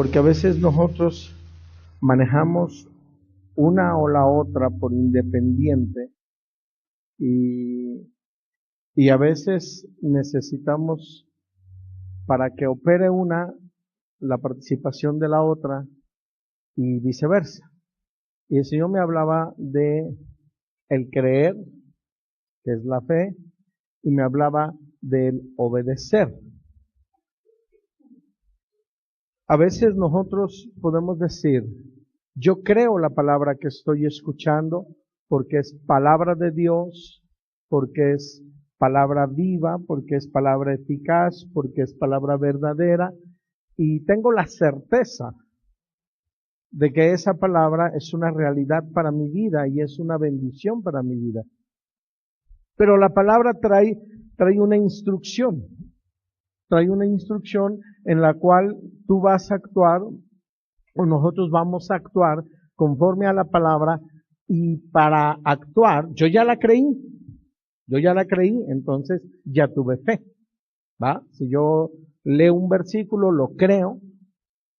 porque a veces nosotros manejamos una o la otra por independiente y a veces necesitamos, para que opere una, la participación de la otra y viceversa. Y el Señor me hablaba de el creer, que es la fe, y me hablaba del obedecer. A veces nosotros podemos decir, yo creo la palabra que estoy escuchando porque es palabra de Dios, porque es palabra viva, porque es palabra eficaz, porque es palabra verdadera, y tengo la certeza de que esa palabra es una realidad para mi vida y es una bendición para mi vida. Pero la palabra trae una instrucción. Trae una instrucción en la cual tú vas a actuar, o nosotros vamos a actuar conforme a la palabra, y para actuar, yo ya la creí, entonces ya tuve fe, ¿va? Si yo leo un versículo, lo creo,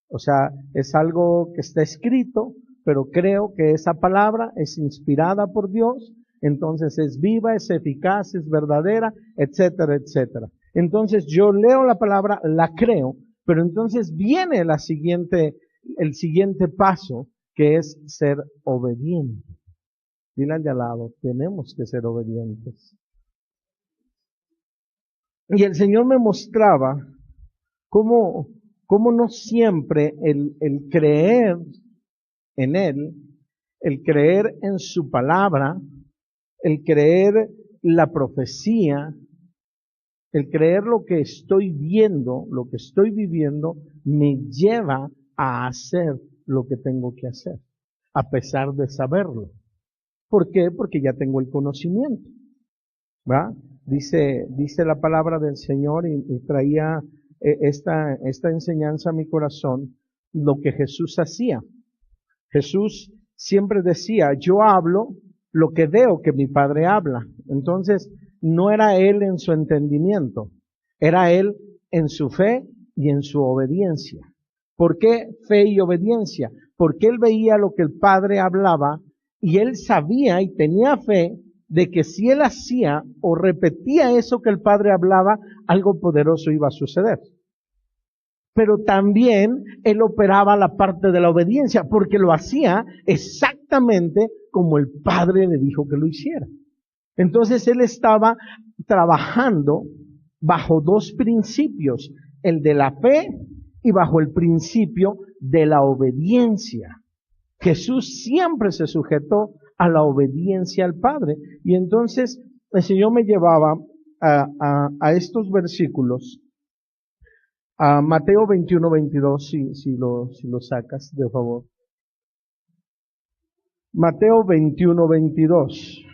o sea, es algo que está escrito, pero creo que esa palabra es inspirada por Dios, entonces es viva, es eficaz, es verdadera, etcétera, etcétera. Entonces yo leo la palabra, la creo, pero entonces viene el siguiente paso, que es ser obediente. Dile al de al lado, tenemos que ser obedientes. Y el Señor me mostraba cómo no siempre el creer en Él, el creer en su palabra, el creer la profecía, el creer lo que estoy viendo, lo que estoy viviendo, me lleva a hacer lo que tengo que hacer, a pesar de saberlo. ¿Por qué? Porque ya tengo el conocimiento, ¿va? Dice la palabra del Señor y traía esta enseñanza a mi corazón, lo que Jesús hacía. Jesús siempre decía, yo hablo lo que veo que mi Padre habla. Entonces, no era Él en su entendimiento, era Él en su fe y en su obediencia. ¿Por qué fe y obediencia? Porque Él veía lo que el Padre hablaba y Él sabía y tenía fe de que si Él hacía o repetía eso que el Padre hablaba, algo poderoso iba a suceder. Pero también Él operaba la parte de la obediencia, porque lo hacía exactamente como el Padre le dijo que lo hiciera. Entonces Él estaba trabajando bajo dos principios, el de la fe y bajo el principio de la obediencia. Jesús siempre se sujetó a la obediencia al Padre. Y entonces el Señor me llevaba a estos versículos, a Mateo 21-22, si lo sacas, de favor. Mateo 21-22.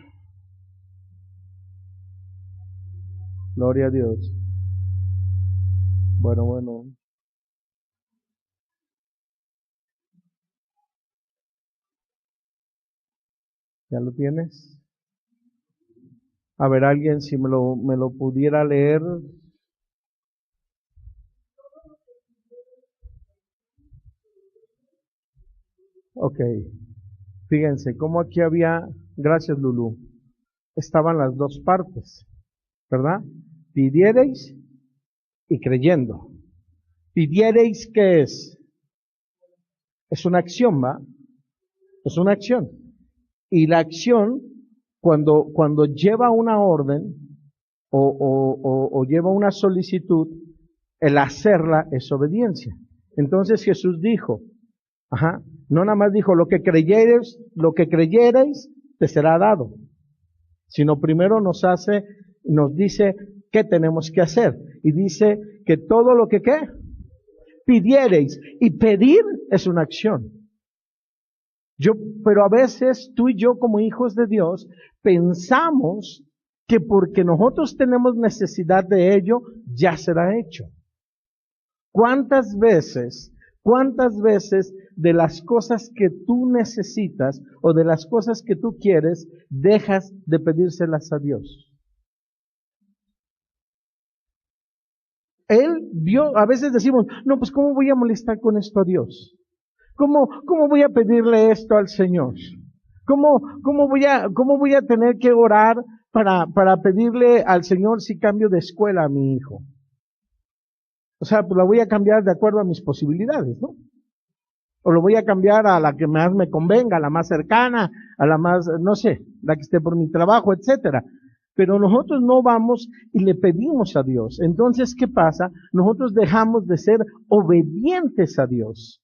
Gloria a Dios. Bueno. ¿Ya lo tienes? A ver, alguien si me lo pudiera leer. Ok. Fíjense, cómo aquí había, gracias Lulú, estaban las dos partes, ¿verdad? Pidiereis y creyendo. Pidiereis, ¿qué es? Es una acción, ¿va? Es una acción. Y la acción, cuando lleva una orden o lleva una solicitud, el hacerla es obediencia. Entonces Jesús dijo, no nada más dijo, lo que creyereis te será dado, sino primero nos dice qué tenemos que hacer. Y dice que todo lo que ¿qué? Pidiereis. Y pedir es una acción. Pero a veces tú y yo como hijos de Dios pensamos que porque nosotros tenemos necesidad de ello, ya será hecho. ¿Cuántas veces de las cosas que tú necesitas o de las cosas que tú quieres, dejas de pedírselas a Dios? A veces decimos, no, pues ¿cómo voy a molestar con esto a Dios? ¿Cómo voy a pedirle esto al Señor? ¿Cómo voy a tener que orar para pedirle al Señor si cambio de escuela a mi hijo? O sea, pues la voy a cambiar de acuerdo a mis posibilidades, ¿no? O lo voy a cambiar a la que más me convenga, a la más cercana, a la más, no sé, la que esté por mi trabajo, etcétera. Pero nosotros no vamos y le pedimos a Dios. Entonces, ¿qué pasa? Nosotros dejamos de ser obedientes a Dios.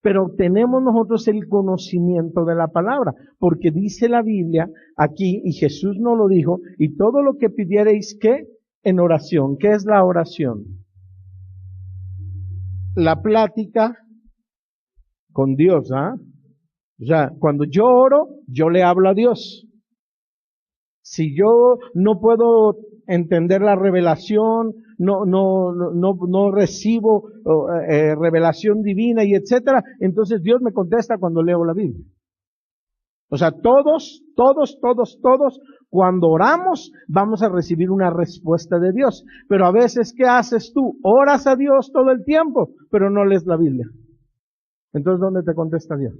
Pero tenemos nosotros el conocimiento de la palabra, porque dice la Biblia aquí, y Jesús nos lo dijo, y todo lo que pidiereis, ¿qué? En oración. ¿Qué es la oración? La plática con Dios, ¿ah? O sea, cuando yo oro, yo le hablo a Dios. Si yo no puedo entender la revelación, no recibo revelación divina y etcétera, entonces Dios me contesta cuando leo la Biblia. O sea, todos, cuando oramos, vamos a recibir una respuesta de Dios. Pero a veces, ¿qué haces tú? Oras a Dios todo el tiempo, pero no lees la Biblia. Entonces, ¿dónde te contesta Dios?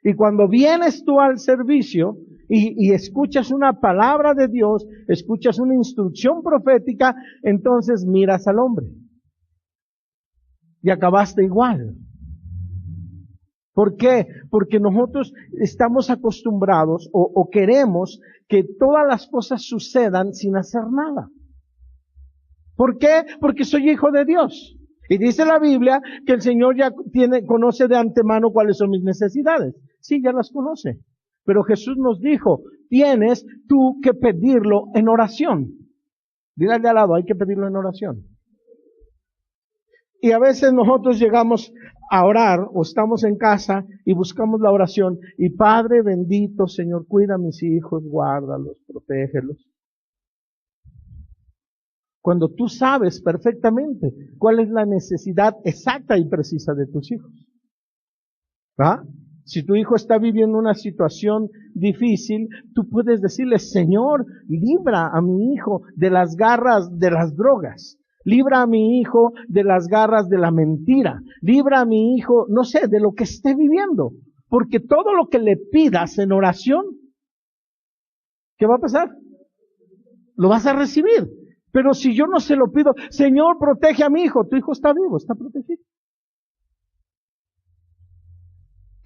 Y cuando vienes tú al servicio y escuchas una palabra de Dios, escuchas una instrucción profética, entonces miras al hombre. Y acabaste igual. ¿Por qué? Porque nosotros estamos acostumbrados o queremos que todas las cosas sucedan sin hacer nada. ¿Por qué? Porque soy hijo de Dios. Y dice la Biblia que el Señor ya conoce de antemano cuáles son mis necesidades. Sí, ya las conoce. Pero Jesús nos dijo, tienes tú que pedirlo en oración. Dile de al lado, hay que pedirlo en oración. Y a veces nosotros llegamos a orar o estamos en casa y buscamos la oración. Y Padre bendito, Señor, cuida a mis hijos, guárdalos, protégelos. Cuando tú sabes perfectamente cuál es la necesidad exacta y precisa de tus hijos. ¿Ah? Si tu hijo está viviendo una situación difícil, tú puedes decirle, Señor, libra a mi hijo de las garras de las drogas. Libra a mi hijo de las garras de la mentira. Libra a mi hijo, no sé, de lo que esté viviendo. Porque todo lo que le pidas en oración, ¿qué va a pasar? Lo vas a recibir. Pero si yo no se lo pido, Señor, protege a mi hijo. Tu hijo está vivo, está protegido.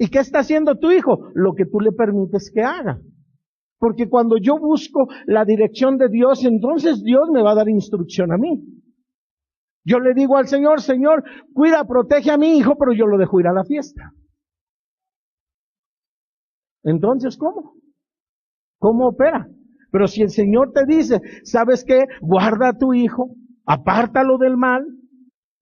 ¿Y qué está haciendo tu hijo? Lo que tú le permites que haga. Porque cuando yo busco la dirección de Dios, entonces Dios me va a dar instrucción a mí. Yo le digo al Señor, Señor, cuida, protege a mi hijo, pero yo lo dejo ir a la fiesta. Entonces, ¿cómo? ¿Cómo opera? Pero si el Señor te dice, ¿sabes qué? Guarda a tu hijo, apártalo del mal.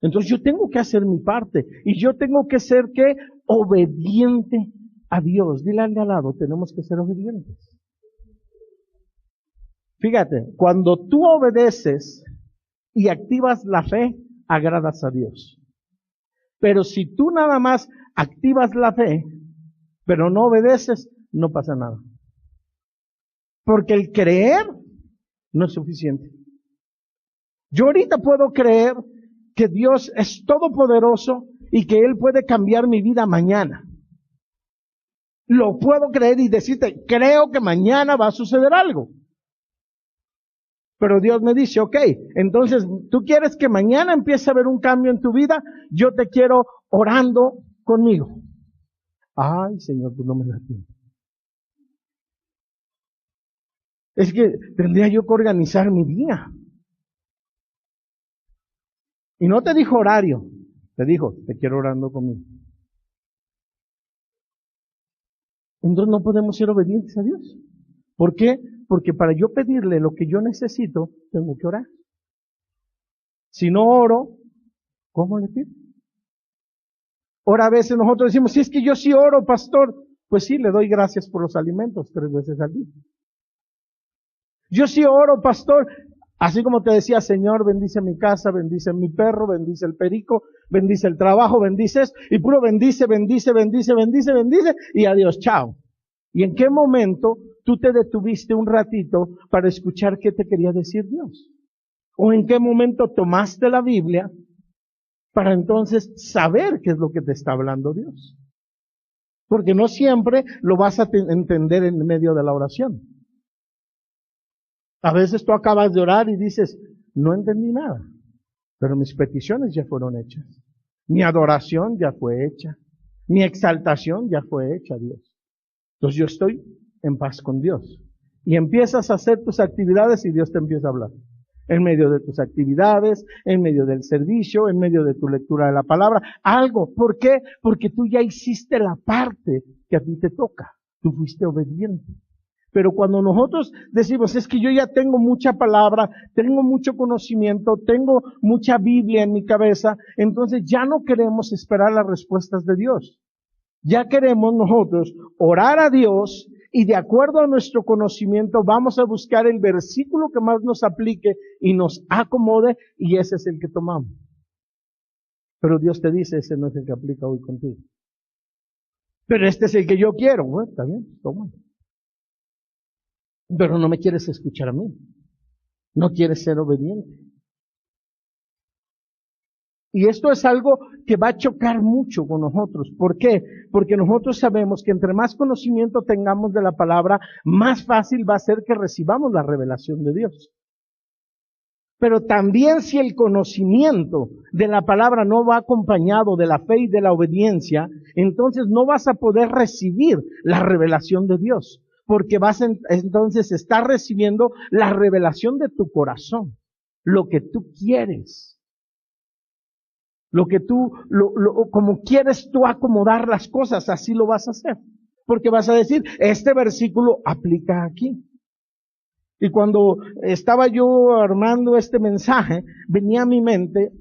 Entonces yo tengo que hacer mi parte. Y yo tengo que ser, ¿qué? Obediente a Dios. Dile al de al lado, tenemos que ser obedientes. Fíjate, cuando tú obedeces y activas la fe, agradas a Dios. Pero si tú nada más activas la fe, pero no obedeces, no pasa nada. Porque el creer no es suficiente. Yo ahorita puedo creer que Dios es todopoderoso y que Él puede cambiar mi vida mañana. Lo puedo creer y decirte, creo que mañana va a suceder algo. Pero Dios me dice, ok, entonces tú quieres que mañana empiece a haber un cambio en tu vida, yo te quiero orando conmigo. Ay, Señor, pues no me da tiempo. Es que tendría yo que organizar mi día. Y no te dijo horario, te dijo, te quiero orando conmigo. Entonces no podemos ser obedientes a Dios. ¿Por qué? Porque para yo pedirle lo que yo necesito, tengo que orar. Si no oro, ¿cómo le pido? Ahora a veces nosotros decimos, si es que yo sí oro, pastor, pues sí, le doy gracias por los alimentos 3 veces al día. Yo sí oro, pastor, así como te decía, Señor, bendice mi casa, bendice mi perro, bendice el perico, bendice el trabajo, bendices, y puro bendice, y adiós, chao. ¿Y en qué momento tú te detuviste un ratito para escuchar qué te quería decir Dios? ¿O en qué momento tomaste la Biblia para entonces saber qué es lo que te está hablando Dios? Porque no siempre lo vas a entender en medio de la oración. A veces tú acabas de orar y dices, no entendí nada, pero mis peticiones ya fueron hechas. Mi adoración ya fue hecha. Mi exaltación ya fue hecha a Dios. Entonces yo estoy en paz con Dios. Y empiezas a hacer tus actividades y Dios te empieza a hablar. En medio de tus actividades, en medio del servicio, en medio de tu lectura de la palabra. Algo. ¿Por qué? Porque tú ya hiciste la parte que a ti te toca. Tú fuiste obediente. Pero cuando nosotros decimos, es que yo ya tengo mucha palabra, tengo mucho conocimiento, tengo mucha Biblia en mi cabeza, entonces ya no queremos esperar las respuestas de Dios. Ya queremos nosotros orar a Dios y de acuerdo a nuestro conocimiento vamos a buscar el versículo que más nos aplique y nos acomode y ese es el que tomamos. Pero Dios te dice, ese no es el que aplica hoy contigo. Pero este es el que yo quiero. Bueno, está bien, toma. Pero no me quieres escuchar a mí. No quieres ser obediente. Y esto es algo que va a chocar mucho con nosotros. ¿Por qué? Porque nosotros sabemos que entre más conocimiento tengamos de la palabra, más fácil va a ser que recibamos la revelación de Dios. Pero también si el conocimiento de la palabra no va acompañado de la fe y de la obediencia, entonces no vas a poder recibir la revelación de Dios. Porque vas entonces a estar recibiendo la revelación de tu corazón, lo que tú quieres, lo que tú, como quieres tú acomodar las cosas, así lo vas a hacer. Porque vas a decir, este versículo aplica aquí. Y cuando estaba yo armando este mensaje, venía a mi mente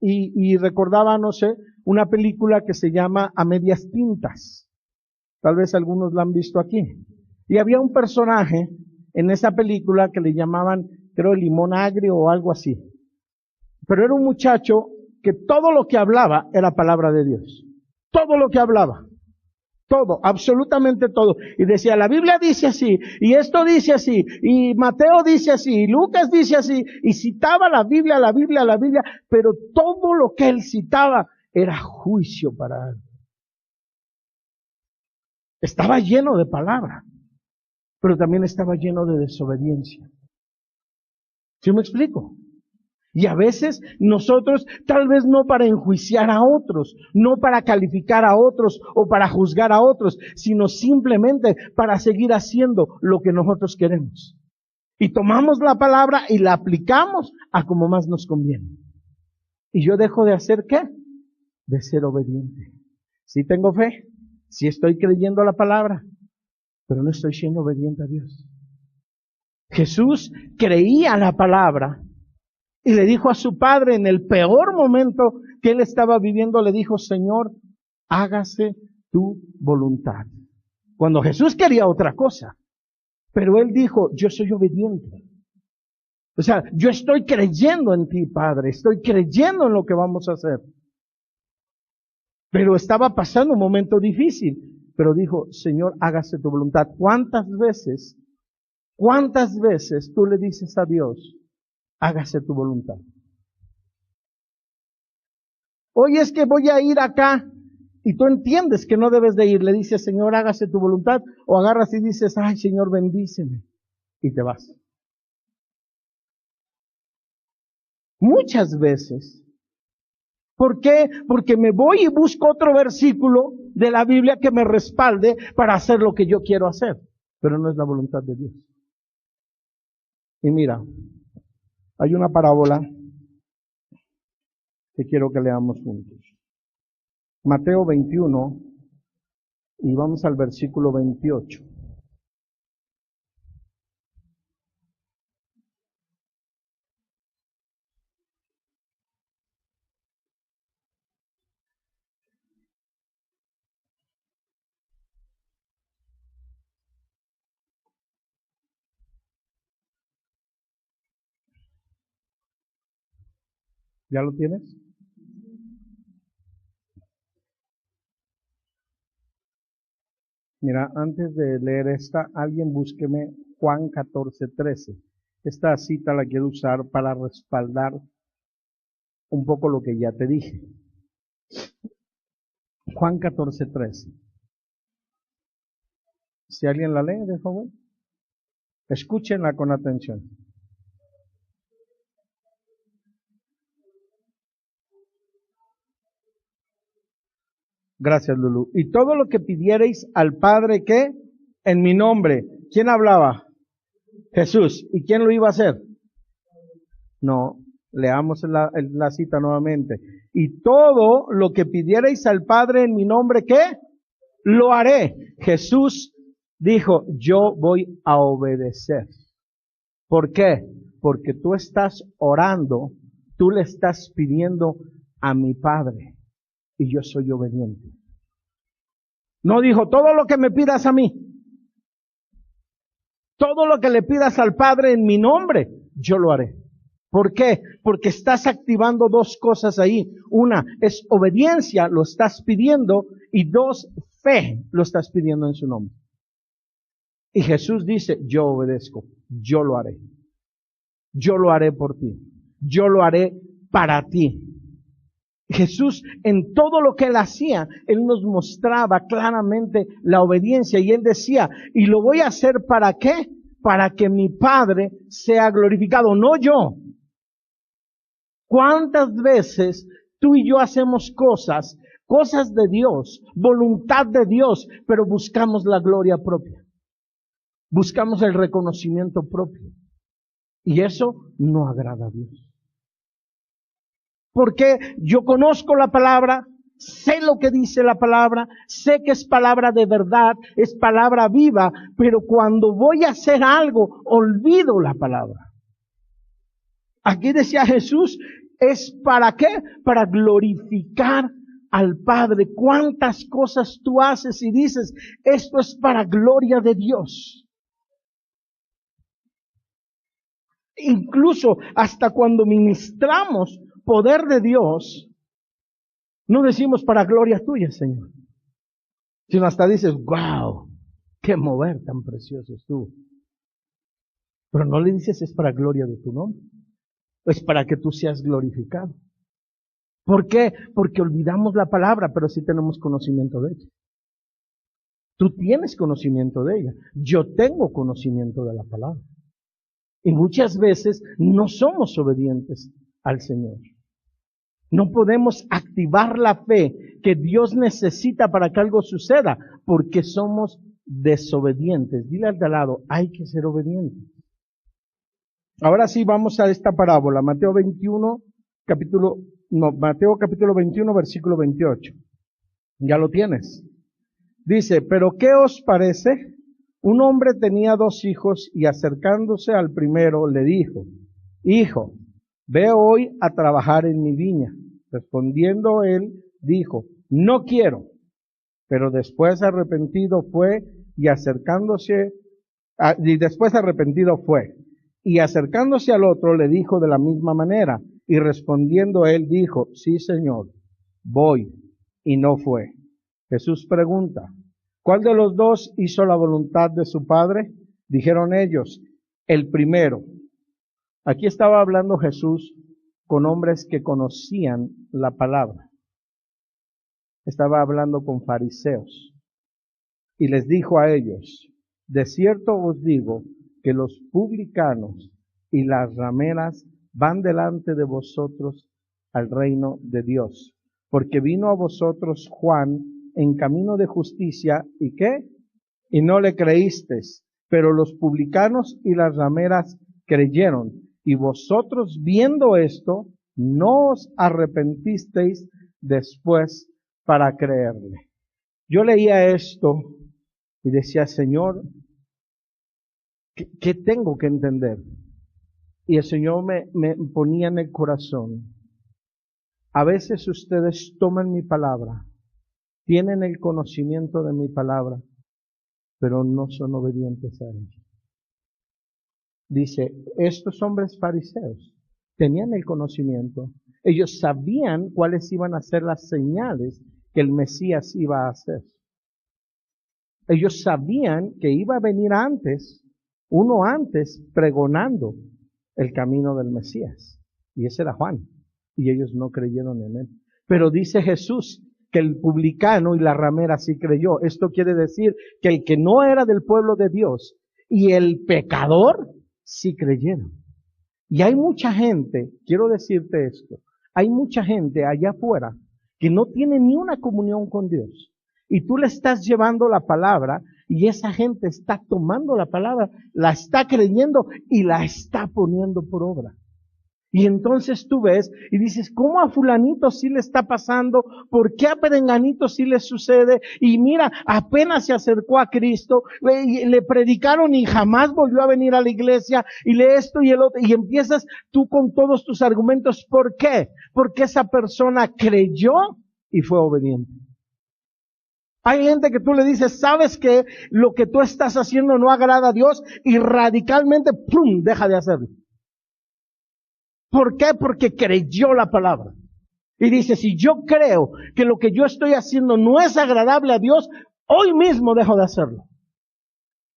y recordaba, no sé, una película que se llama A Medias Tintas. Tal vez algunos la han visto aquí. Y había un personaje en esa película que le llamaban, creo, Limón Agrio o algo así. Pero era un muchacho que todo lo que hablaba era palabra de Dios. Todo lo que hablaba. Todo, absolutamente todo. Y decía, la Biblia dice así, y esto dice así, y Mateo dice así, y Lucas dice así, y citaba la Biblia, pero todo lo que él citaba era juicio para él. Estaba lleno de palabra, pero también estaba lleno de desobediencia. ¿Sí me explico? Y a veces nosotros, tal vez no para enjuiciar a otros, no para calificar a otros o para juzgar a otros, sino simplemente para seguir haciendo lo que nosotros queremos. Y tomamos la palabra y la aplicamos a como más nos conviene. Y yo dejo de hacer ¿qué? De ser obediente. Sí tengo fe, sí estoy creyendo la palabra, pero no estoy siendo obediente a Dios. Jesús creía la palabra. Y le dijo a su padre en el peor momento que él estaba viviendo, le dijo, Señor, hágase tu voluntad. Cuando Jesús quería otra cosa. Pero él dijo, yo soy obediente. O sea, yo estoy creyendo en ti, Padre. Estoy creyendo en lo que vamos a hacer. Pero estaba pasando un momento difícil. Pero dijo, Señor, hágase tu voluntad. ¿Cuántas veces tú le dices a Dios, hágase tu voluntad? Hoy es que voy a ir acá y tú entiendes que no debes de ir. Le dices, Señor, hágase tu voluntad. O agarras y dices, ay, Señor, bendíceme. Y te vas. Muchas veces. ¿Por qué? Porque me voy y busco otro versículo de la Biblia que me respalde para hacer lo que yo quiero hacer. Pero no es la voluntad de Dios. Y mira, hay una parábola que quiero que leamos juntos. Mateo 21 y vamos al versículo 28. ¿Ya lo tienes? Mira, antes de leer esta, alguien búsqueme Juan 14:13. Esta cita la quiero usar para respaldar un poco lo que ya te dije. Juan 14:13. Si alguien la lee, de favor. Escúchenla con atención. Gracias, Lulu. Y todo lo que pidiereis al Padre, ¿qué? En mi nombre. ¿Quién hablaba? Jesús. ¿Y quién lo iba a hacer? No. Leamos la cita nuevamente. Y todo lo que pidiereis al Padre en mi nombre, ¿qué? Lo haré. Jesús dijo, yo voy a obedecer. ¿Por qué? Porque tú estás orando, tú le estás pidiendo a mi Padre y yo soy obediente. No dijo, todo lo que me pidas a mí, todo lo que le pidas al Padre en mi nombre, yo lo haré. ¿Por qué? Porque estás activando dos cosas ahí. Una es obediencia, lo estás pidiendo, y dos, fe, lo estás pidiendo en su nombre. Y Jesús dice, yo obedezco, yo lo haré. Yo lo haré por ti. Yo lo haré para ti. Jesús, en todo lo que Él hacía, Él nos mostraba claramente la obediencia. Y Él decía, y lo voy a hacer ¿para qué? Para que mi Padre sea glorificado, no yo. ¿Cuántas veces tú y yo hacemos cosas de Dios, voluntad de Dios, pero buscamos la gloria propia? Buscamos el reconocimiento propio. Y eso no agrada a Dios. Porque yo conozco la palabra, sé lo que dice la palabra, sé que es palabra de verdad, es palabra viva, pero cuando voy a hacer algo, olvido la palabra. Aquí decía Jesús, ¿es para qué? Para glorificar al Padre. ¿Cuántas cosas tú haces y dices, esto es para gloria de Dios? Incluso hasta cuando ministramos poder de Dios, no decimos para gloria tuya, Señor, sino hasta dices, wow, qué mover tan precioso es tú. Pero no le dices es para gloria de tu nombre, es para que tú seas glorificado. ¿Por qué? Porque olvidamos la palabra, pero sí tenemos conocimiento de ella. Tú tienes conocimiento de ella, yo tengo conocimiento de la palabra. Y muchas veces no somos obedientes al Señor. No podemos activar la fe que Dios necesita para que algo suceda, porque somos desobedientes. Dile al de al lado, hay que ser obedientes. Ahora sí vamos a esta parábola, Mateo capítulo 21, versículo 28. ¿Ya lo tienes? Dice, pero ¿qué os parece? Un hombre tenía 2 hijos y acercándose al primero le dijo, hijo, ve hoy a trabajar en mi viña. Respondiendo él, dijo, no quiero. Pero después arrepentido fue y después arrepentido fue. Y acercándose al otro le dijo de la misma manera. Y respondiendo él dijo, sí, Señor, voy. Y no fue. Jesús pregunta, ¿cuál de los 2 hizo la voluntad de su padre? Dijeron ellos, el primero. Aquí estaba hablando Jesús con hombres que conocían la palabra. Estaba hablando con fariseos. Y les dijo a ellos, de cierto os digo que los publicanos y las rameras van delante de vosotros al reino de Dios. Porque vino a vosotros Juan en camino de justicia, ¿y qué? Y no le creísteis, pero los publicanos y las rameras creyeron. Y vosotros viendo esto, no os arrepentisteis después para creerle. Yo leía esto y decía, Señor, ¿qué tengo que entender? Y el Señor me ponía en el corazón. A veces ustedes toman mi palabra, tienen el conocimiento de mi palabra, pero no son obedientes a ella. Dice, estos hombres fariseos tenían el conocimiento. Ellos sabían cuáles iban a ser las señales que el Mesías iba a hacer. Ellos sabían que iba a venir antes, uno antes, pregonando el camino del Mesías. Y ese era Juan. Y ellos no creyeron en él. Pero dice Jesús que el publicano y la ramera sí creyó. Esto quiere decir que el que no era del pueblo de Dios y el pecador sí creyeron. Y hay mucha gente, quiero decirte esto, hay mucha gente allá afuera que no tiene ni una comunión con Dios. Y tú le estás llevando la palabra y esa gente está tomando la palabra, la está creyendo y la está poniendo por obra. Y entonces tú ves y dices, ¿cómo a fulanito sí le está pasando? ¿Por qué a perenganito sí le sucede? Y mira, apenas se acercó a Cristo, le predicaron y jamás volvió a venir a la iglesia, y lee esto y el otro, y empiezas tú con todos tus argumentos. ¿Por qué? Porque esa persona creyó y fue obediente. Hay gente que tú le dices, ¿sabes que lo que tú estás haciendo no agrada a Dios? Y radicalmente, ¡pum!, deja de hacerlo. ¿Por qué? Porque creyó la palabra. Y dice, si yo creo que lo que yo estoy haciendo no es agradable a Dios, hoy mismo dejo de hacerlo.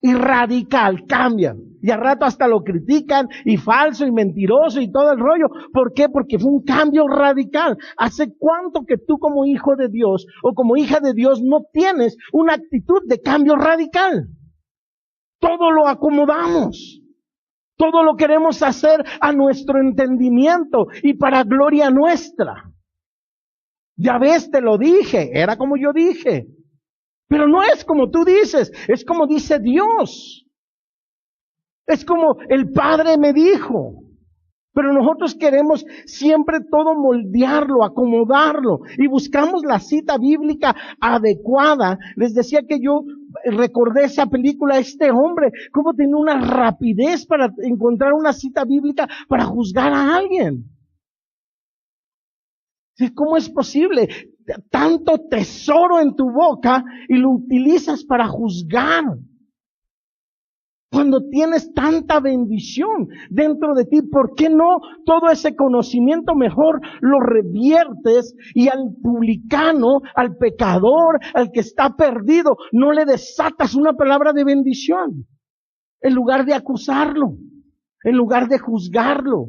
Y radical, cambian. Y al rato hasta lo critican, y falso, y mentiroso, y todo el rollo. ¿Por qué? Porque fue un cambio radical. ¿Hace cuánto que tú como hijo de Dios, o como hija de Dios, no tienes una actitud de cambio radical? Todo lo acomodamos. Todo lo queremos hacer a nuestro entendimiento y para gloria nuestra. Ya ves, te lo dije, era como yo dije. Pero no es como tú dices, es como dice Dios. Es como el Padre me dijo. Pero nosotros queremos siempre todo moldearlo, acomodarlo, y buscamos la cita bíblica adecuada. Les decía que yo recordé esa película, este hombre, cómo tenía una rapidez para encontrar una cita bíblica para juzgar a alguien. ¿Cómo es posible? Tanto tesoro en tu boca y lo utilizas para juzgar. Cuando tienes tanta bendición dentro de ti, ¿por qué no todo ese conocimiento mejor lo reviertes y al publicano, al pecador, al que está perdido, no le desatas una palabra de bendición? En lugar de acusarlo, en lugar de juzgarlo.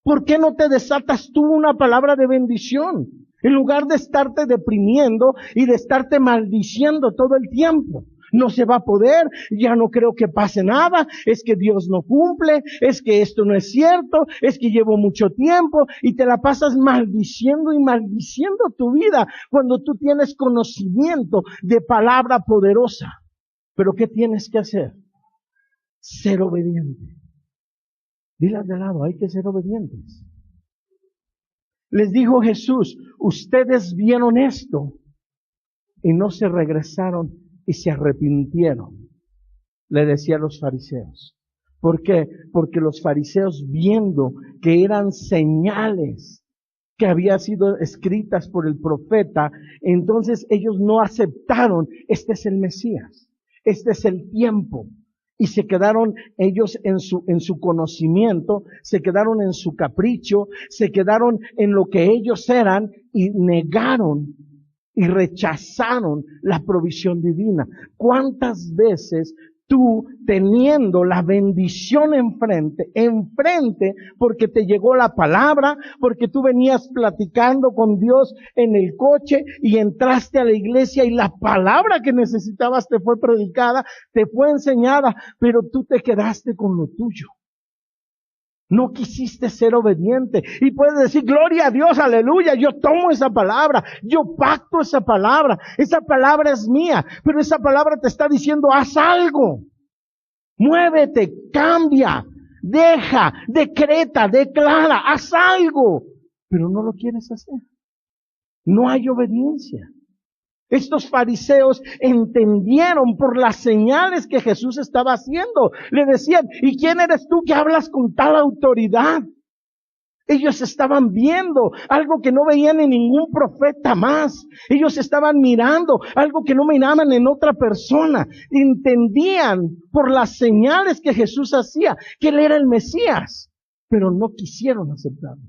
¿Por qué no te desatas tú una palabra de bendición? En lugar de estarte deprimiendo y de estarte maldiciendo todo el tiempo. No se va a poder, ya no creo que pase nada, es que Dios no cumple, es que esto no es cierto, es que llevo mucho tiempo, y te la pasas maldiciendo y maldiciendo tu vida cuando tú tienes conocimiento de palabra poderosa. Pero ¿qué tienes que hacer? Ser obediente. Dile de lado, hay que ser obedientes. Les dijo Jesús, ustedes vieron esto y no se regresaron y se arrepintieron. Le decía a los fariseos. ¿Por qué? Porque los fariseos, viendo que eran señales que habían sido escritas por el profeta, entonces ellos no aceptaron, este es el Mesías, este es el tiempo. Y se quedaron ellos en su conocimiento, se quedaron en su capricho, se quedaron en lo que ellos eran y negaron y rechazaron la provisión divina. ¿Cuántas veces tú, teniendo la bendición enfrente, porque te llegó la palabra, porque tú venías platicando con Dios en el coche y entraste a la iglesia y la palabra que necesitabas te fue predicada, te fue enseñada, pero tú te quedaste con lo tuyo? No quisiste ser obediente. Y puedes decir, gloria a Dios, aleluya, yo tomo esa palabra, yo pacto esa palabra es mía, pero esa palabra te está diciendo, haz algo, muévete, cambia, deja, decreta, declara, haz algo, pero no lo quieres hacer. No hay obediencia. Estos fariseos entendieron por las señales que Jesús estaba haciendo. Le decían, ¿y quién eres tú que hablas con tal autoridad? Ellos estaban viendo algo que no veían en ningún profeta más. Ellos estaban mirando algo que no miraban en otra persona. Entendían por las señales que Jesús hacía que Él era el Mesías, pero no quisieron aceptarlo.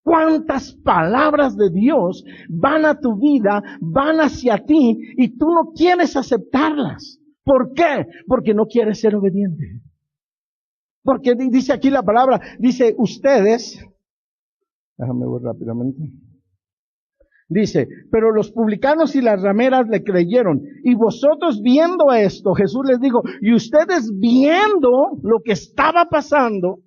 ¿Cuántas palabras de Dios van a tu vida, van hacia ti y tú no quieres aceptarlas? ¿Por qué? Porque no quieres ser obediente. Porque dice aquí la palabra, dice ustedes, déjame ver rápidamente. Dice, pero los publicanos y las rameras le creyeron. Y vosotros viendo esto, Jesús les dijo, y ustedes viendo lo que estaba pasando,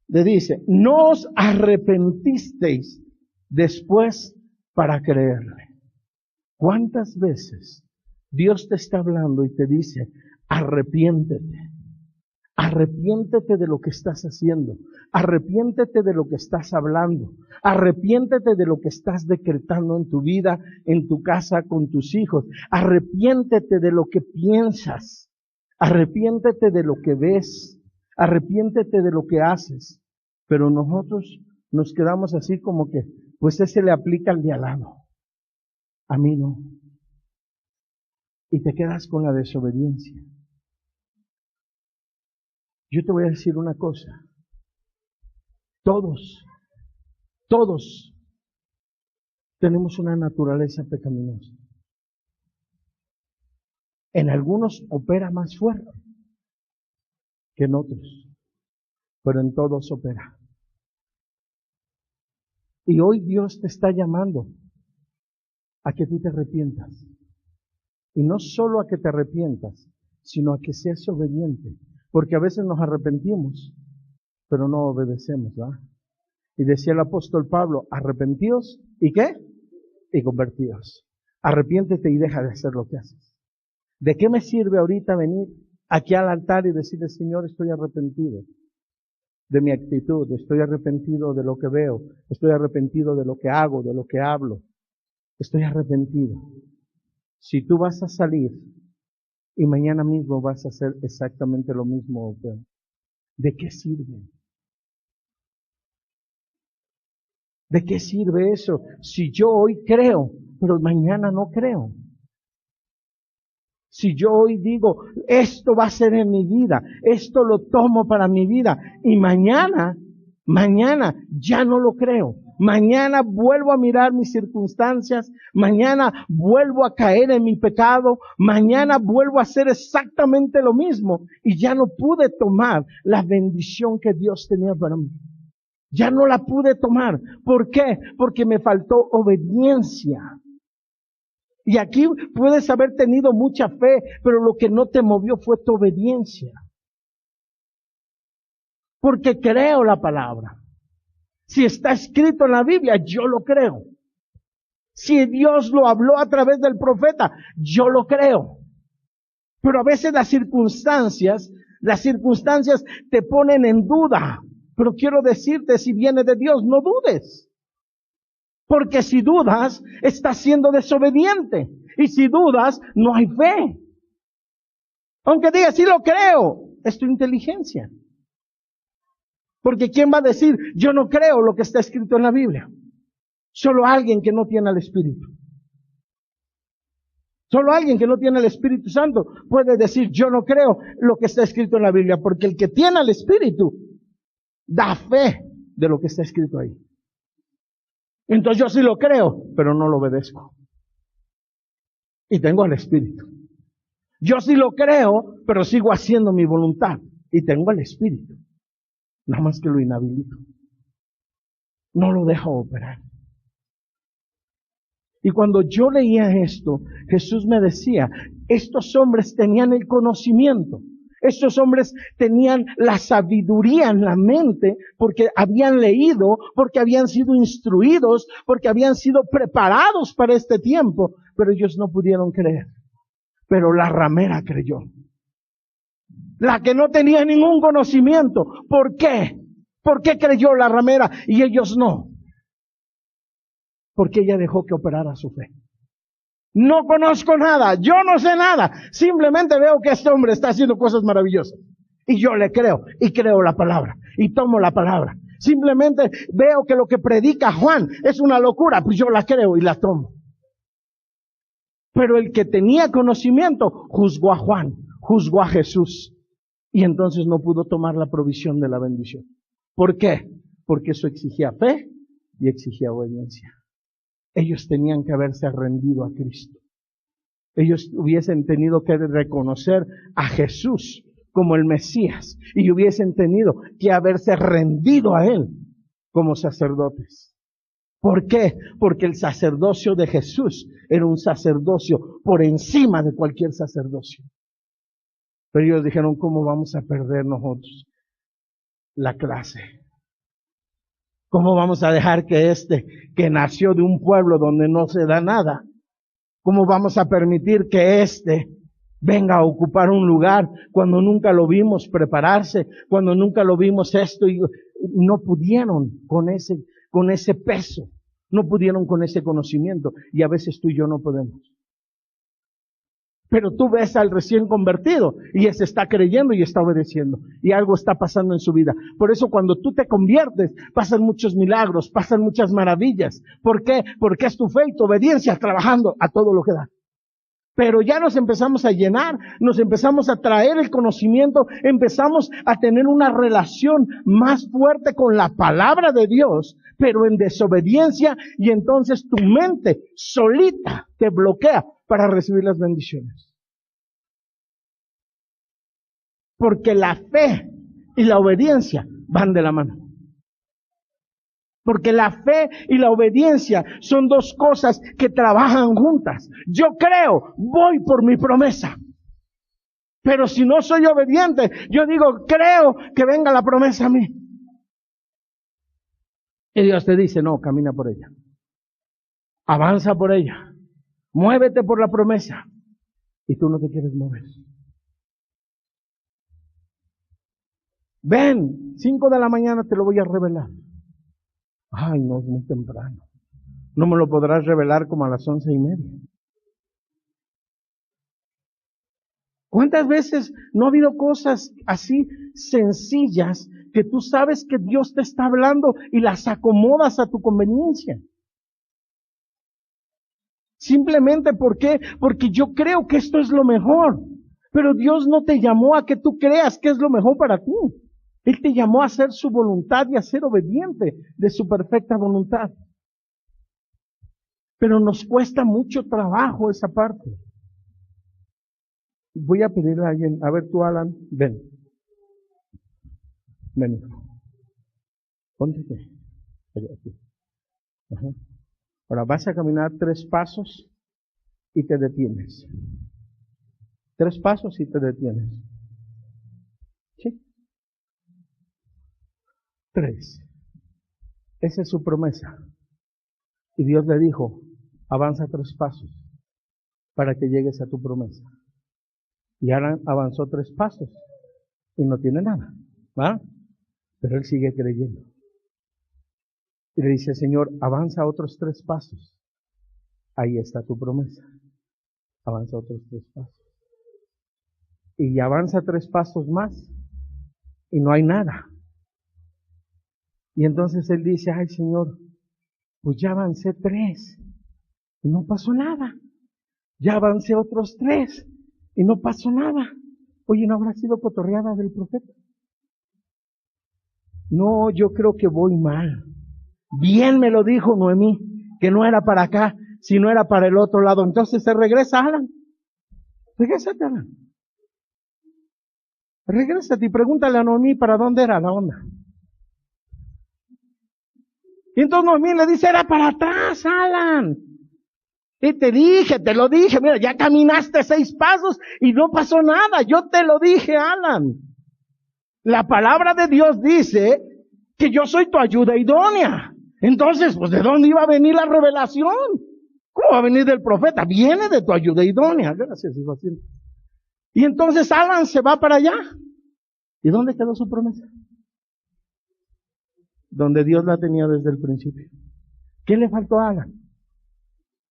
le dice, no os arrepentisteis después para creerle. ¿Cuántas veces Dios te está hablando y te dice, arrepiéntete? Arrepiéntete de lo que estás haciendo. Arrepiéntete de lo que estás hablando. Arrepiéntete de lo que estás decretando en tu vida, en tu casa, con tus hijos. Arrepiéntete de lo que piensas. Arrepiéntete de lo que ves. Arrepiéntete de lo que haces. Pero nosotros nos quedamos así como que, pues ese le aplica al de al lado. A mí no. Y te quedas con la desobediencia. Yo te voy a decir una cosa. Todos tenemos una naturaleza pecaminosa. En algunos opera más fuerte que en otros, pero en todos opera. Y hoy Dios te está llamando a que tú te arrepientas. Y no solo a que te arrepientas, sino a que seas obediente. Porque a veces nos arrepentimos, pero no obedecemos, ¿verdad? Y decía el apóstol Pablo, arrepentíos, ¿y qué? Y convertíos. Arrepiéntete y deja de hacer lo que haces. ¿De qué me sirve ahorita venir aquí al altar y decirle, Señor, estoy arrepentido de mi actitud, estoy arrepentido de lo que veo, estoy arrepentido de lo que hago, de lo que hablo, estoy arrepentido? Si tú vas a salir y mañana mismo vas a hacer exactamente lo mismo, ¿de qué sirve? ¿De qué sirve eso? Si yo hoy creo, pero mañana no creo. Si yo hoy digo, esto va a ser en mi vida, esto lo tomo para mi vida, y mañana ya no lo creo. Mañana vuelvo a mirar mis circunstancias, mañana vuelvo a caer en mi pecado, mañana vuelvo a hacer exactamente lo mismo, y ya no pude tomar la bendición que Dios tenía para mí. Ya no la pude tomar. ¿Por qué? Porque me faltó obediencia. Y aquí puedes haber tenido mucha fe, pero lo que no te movió fue tu obediencia. Porque creo la palabra. Si está escrito en la Biblia, yo lo creo. Si Dios lo habló a través del profeta, yo lo creo. Pero a veces las circunstancias te ponen en duda. Pero quiero decirte, si viene de Dios, no dudes. Porque si dudas, estás siendo desobediente. Y si dudas, no hay fe. Aunque digas, sí lo creo, es tu inteligencia. Porque ¿quién va a decir, yo no creo lo que está escrito en la Biblia? Solo alguien que no tiene el Espíritu. Solo alguien que no tiene el Espíritu Santo puede decir, yo no creo lo que está escrito en la Biblia. Porque el que tiene el Espíritu da fe de lo que está escrito ahí. Entonces yo sí lo creo, pero no lo obedezco. Y tengo el Espíritu. Yo sí lo creo, pero sigo haciendo mi voluntad. Y tengo el Espíritu. Nada más que lo inhabilito. No lo dejo operar. Y cuando yo leía esto, Jesús me decía, estos hombres tenían el conocimiento. Estos hombres tenían la sabiduría en la mente porque habían leído, porque habían sido instruidos, porque habían sido preparados para este tiempo, pero ellos no pudieron creer. Pero la ramera creyó. La que no tenía ningún conocimiento. ¿Por qué? ¿Por qué creyó la ramera y ellos no? Porque ella dejó que operara su fe. No conozco nada, yo no sé nada, simplemente veo que este hombre está haciendo cosas maravillosas. Y yo le creo, y creo la palabra, y tomo la palabra. Simplemente veo que lo que predica Juan es una locura, pues yo la creo y la tomo. Pero el que tenía conocimiento juzgó a Juan, juzgó a Jesús, y entonces no pudo tomar la provisión de la bendición. ¿Por qué? Porque eso exigía fe y exigía obediencia. Ellos tenían que haberse rendido a Cristo. Ellos hubiesen tenido que reconocer a Jesús como el Mesías y hubiesen tenido que haberse rendido a Él como sacerdotes. ¿Por qué? Porque el sacerdocio de Jesús era un sacerdocio por encima de cualquier sacerdocio. Pero ellos dijeron, ¿cómo vamos a perder nosotros la clase? ¿Cómo vamos a dejar que que nació de un pueblo donde no se da nada, cómo vamos a permitir que venga a ocupar un lugar cuando nunca lo vimos prepararse, cuando nunca lo vimos esto? Y no pudieron con ese peso, no pudieron con ese conocimiento, y a veces tú y yo no podemos. Pero tú ves al recién convertido y ese está creyendo y está obedeciendo. Y algo está pasando en su vida. Por eso cuando tú te conviertes, pasan muchos milagros, pasan muchas maravillas. ¿Por qué? Porque es tu fe y tu obediencia trabajando a todo lo que da. Pero ya nos empezamos a llenar, nos empezamos a traer el conocimiento, empezamos a tener una relación más fuerte con la palabra de Dios, pero en desobediencia, y entonces tu mente solita te bloquea para recibir las bendiciones. Porque la fe y la obediencia van de la mano. Porque la fe y la obediencia son dos cosas que trabajan juntas. Yo creo, voy por mi promesa. Pero si no soy obediente, yo digo, creo que venga la promesa a mí. Y Dios te dice, no, camina por ella. Avanza por ella. Muévete por la promesa. Y tú no te quieres mover. Ven, 5 de la mañana te lo voy a revelar. Ay, no, es muy temprano. No me lo podrás revelar como a las 11:30. ¿Cuántas veces no ha habido cosas así sencillas que tú sabes que Dios te está hablando y las acomodas a tu conveniencia? Simplemente, ¿por qué? Porque yo creo que esto es lo mejor. Pero Dios no te llamó a que tú creas que es lo mejor para ti. Él te llamó a hacer su voluntad y a ser obediente de su perfecta voluntad. Pero nos cuesta mucho trabajo esa parte. Voy a pedirle a alguien, a ver tú, Alan, ven. Ven. Ponte aquí. Ajá. Ahora vas a caminar 3 pasos y te detienes. 3 pasos y te detienes. ¿Sí? 3. Esa es su promesa. Y Dios le dijo, avanza 3 pasos para que llegues a tu promesa. Y ahora avanzó 3 pasos y no tiene nada, ¿va? Pero él sigue creyendo. Y le dice, Señor, avanza otros 3 pasos. Ahí está tu promesa. Avanza otros 3 pasos. Y avanza 3 pasos más y no hay nada. Y entonces él dice, ay Señor, pues ya avancé 3 y no pasó nada. Ya avancé otros 3 y no pasó nada. Oye, ¿no habrá sido cotorreada del profeta? No, yo creo que voy mal. Bien me lo dijo Noemí, que no era para acá, sino era para el otro lado. Entonces se regresa, Alan. Regrésate, Alan. Regrésate y pregúntale a Noemí para dónde era la onda. Y entonces Noemí le dice, era para atrás, Alan. Y te lo dije, mira, ya caminaste 6 pasos y no pasó nada. Yo te lo dije, Alan. La palabra de Dios dice que yo soy tu ayuda idónea. Entonces, pues, ¿de dónde iba a venir la revelación? ¿Cómo va a venir del profeta? Viene de tu ayuda idónea. Gracias, hijo. Y entonces Alan se va para allá. ¿Y dónde quedó su promesa? Donde Dios la tenía desde el principio. ¿Qué le faltó a Alan?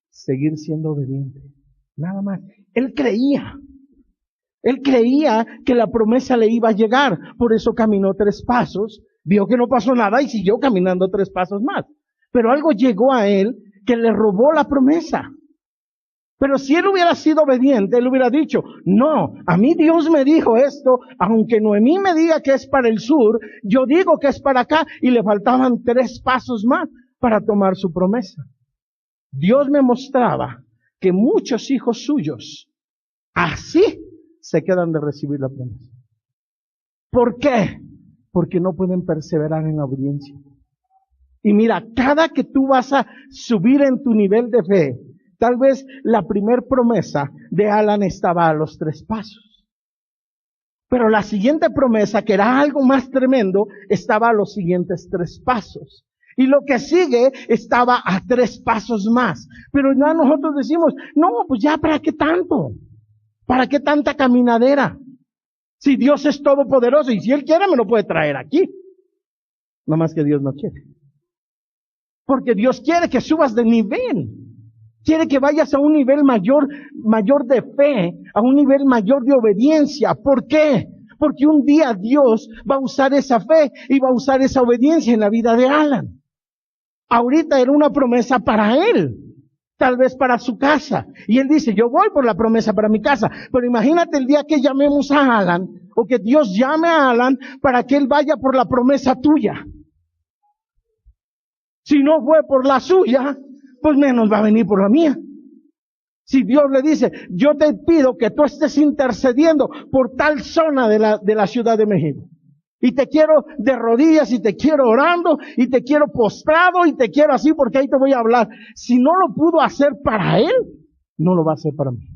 Seguir siendo obediente. Nada más. Él creía que la promesa le iba a llegar. Por eso caminó 3 pasos, vio que no pasó nada y siguió caminando 3 pasos más. Pero algo llegó a él que le robó la promesa. Pero si él hubiera sido obediente, él hubiera dicho, no, a mí Dios me dijo esto, aunque Noemí me diga que es para el sur, yo digo que es para acá, y le faltaban 3 pasos más para tomar su promesa. Dios me mostraba que muchos hijos suyos así se quedan de recibir la promesa. ¿Por qué? Porque no pueden perseverar en la obediencia. Y mira, cada que tú vas a subir en tu nivel de fe, tal vez la primer promesa de Alan estaba a los 3 pasos. Pero la siguiente promesa, que era algo más tremendo, estaba a los siguientes 3 pasos. Y lo que sigue estaba a 3 pasos más. Pero ya nosotros decimos, no, pues ya, ¿para qué tanto? ¿Para qué tanta caminadera? Si Dios es todopoderoso y si Él quiere me lo puede traer aquí. No más que Dios no quiere. Porque Dios quiere que subas de nivel. Quiere que vayas a un nivel mayor de fe, a un nivel mayor de obediencia. ¿Por qué? Porque un día Dios va a usar esa fe y va a usar esa obediencia en la vida de Alan. Ahorita era una promesa para él, tal vez para su casa. Y él dice, yo voy por la promesa para mi casa. Pero imagínate el día que llamemos a Alan, o que Dios llame a Alan para que él vaya por la promesa tuya. Si no fue por la suya, pues menos va a venir por la mía. Si Dios le dice, yo te pido que tú estés intercediendo por tal zona de la Ciudad de México. Y te quiero de rodillas, y te quiero orando, y te quiero postrado, y te quiero así, porque ahí te voy a hablar. Si no lo pudo hacer para él, no lo va a hacer para mí.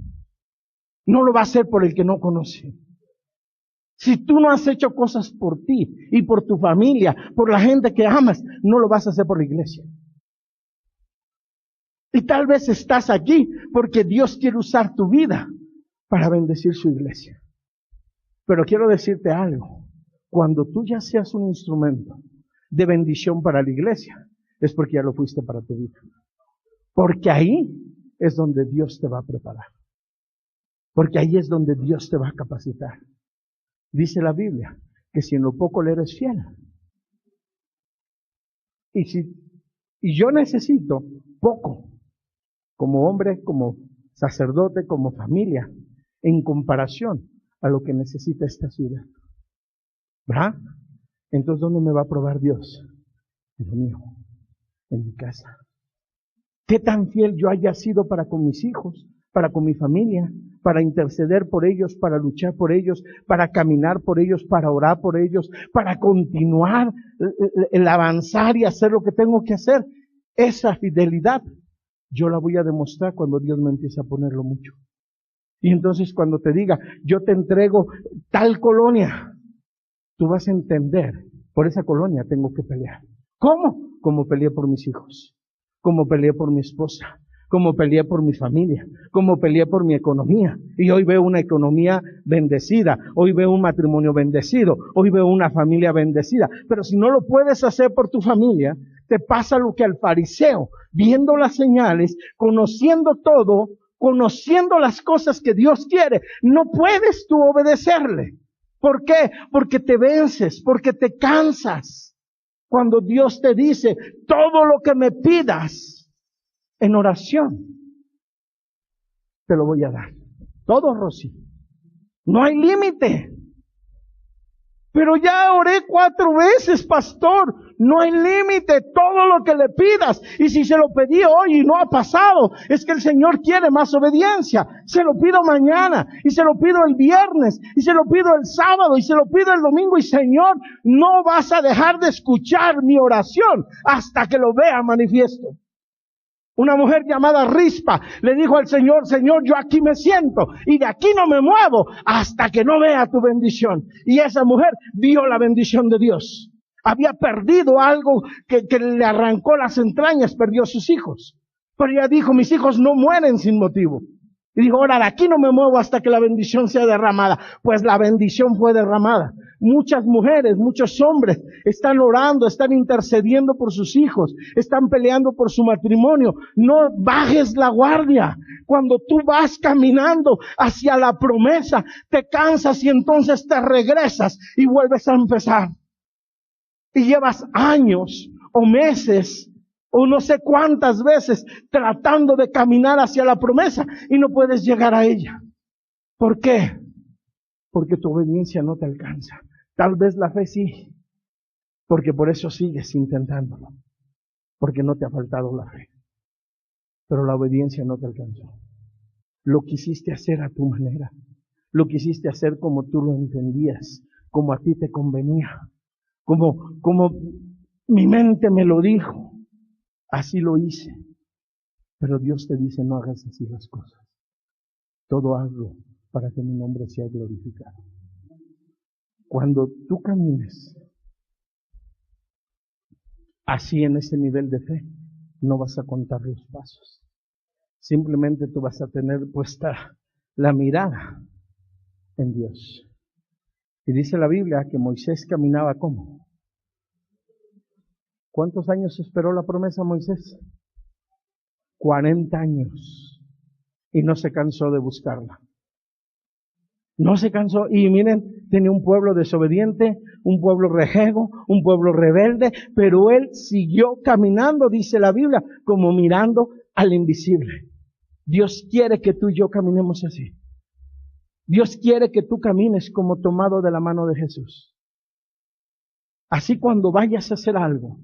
No lo va a hacer por el que no conoce. Si tú no has hecho cosas por ti, y por tu familia, por la gente que amas, no lo vas a hacer por la iglesia. Y tal vez estás aquí porque Dios quiere usar tu vida para bendecir su iglesia. Pero quiero decirte algo. Cuando tú ya seas un instrumento de bendición para la iglesia, es porque ya lo fuiste para tu vida. Porque ahí es donde Dios te va a preparar. Porque ahí es donde Dios te va a capacitar. Dice la Biblia que si en lo poco le eres fiel. Y yo necesito poco, como hombre, como sacerdote, como familia, en comparación a lo que necesita esta ciudad. ¿Verdad? Entonces, ¿dónde me va a probar Dios? En lo mío, en mi casa. ¿Qué tan fiel yo haya sido para con mis hijos, para con mi familia, para interceder por ellos, para luchar por ellos, para caminar por ellos, para orar por ellos, para continuar el avanzar y hacer lo que tengo que hacer? Esa fidelidad yo la voy a demostrar cuando Dios me empiece a ponerlo mucho. Y entonces cuando te diga, yo te entrego tal colonia, tú vas a entender, por esa colonia tengo que pelear. ¿Cómo? Como peleé por mis hijos, como peleé por mi esposa, como peleé por mi familia, como peleé por mi economía. Y hoy veo una economía bendecida, hoy veo un matrimonio bendecido, hoy veo una familia bendecida. Pero si no lo puedes hacer por tu familia, te pasa lo que al fariseo, viendo las señales, conociendo todo, conociendo las cosas que Dios quiere, no puedes tú obedecerle. ¿Por qué? Porque te vences, porque te cansas. Cuando Dios te dice, todo lo que me pidas en oración, te lo voy a dar. Todo, Rosy. No hay límite. Pero ya oré 4 veces, pastor. No hay límite, todo lo que le pidas. Y si se lo pedí hoy y no ha pasado, es que el Señor quiere más obediencia. Se lo pido mañana, y se lo pido el viernes, y se lo pido el sábado, y se lo pido el domingo. Y Señor, no vas a dejar de escuchar mi oración hasta que lo vea manifiesto. Una mujer llamada Rispa le dijo al Señor, Señor, yo aquí me siento y de aquí no me muevo hasta que no vea tu bendición. Y esa mujer vio la bendición de Dios. Había perdido algo que le arrancó las entrañas, perdió sus hijos. Pero ella dijo, mis hijos no mueren sin motivo. Y dijo, ahora de aquí no me muevo hasta que la bendición sea derramada. Pues la bendición fue derramada. Muchas mujeres, muchos hombres están orando, están intercediendo por sus hijos, están peleando por su matrimonio. No bajes la guardia. Cuando tú vas caminando hacia la promesa, te cansas y entonces te regresas y vuelves a empezar. Y llevas años o meses o no sé cuántas veces tratando de caminar hacia la promesa y no puedes llegar a ella. ¿Por qué? Porque tu obediencia no te alcanza. Tal vez la fe sí, porque por eso sigues intentándolo, porque no te ha faltado la fe. Pero la obediencia no te alcanzó. Lo quisiste hacer a tu manera, lo quisiste hacer como tú lo entendías, como a ti te convenía, como mi mente me lo dijo. Así lo hice. Pero Dios te dice, no hagas así las cosas. Todo hazlo para que mi nombre sea glorificado. Cuando tú camines así en ese nivel de fe, no vas a contar los pasos. Simplemente tú vas a tener puesta la mirada en Dios. Y dice la Biblia que Moisés caminaba ¿cómo? ¿Cuántos años esperó la promesa Moisés? 40 años. Y no se cansó de buscarla. No se cansó. Y miren, tenía un pueblo desobediente, un pueblo rejego, un pueblo rebelde, pero él siguió caminando, dice la Biblia, como mirando al invisible. Dios quiere que tú y yo caminemos así. Dios quiere que tú camines como tomado de la mano de Jesús. Así cuando vayas a hacer algo,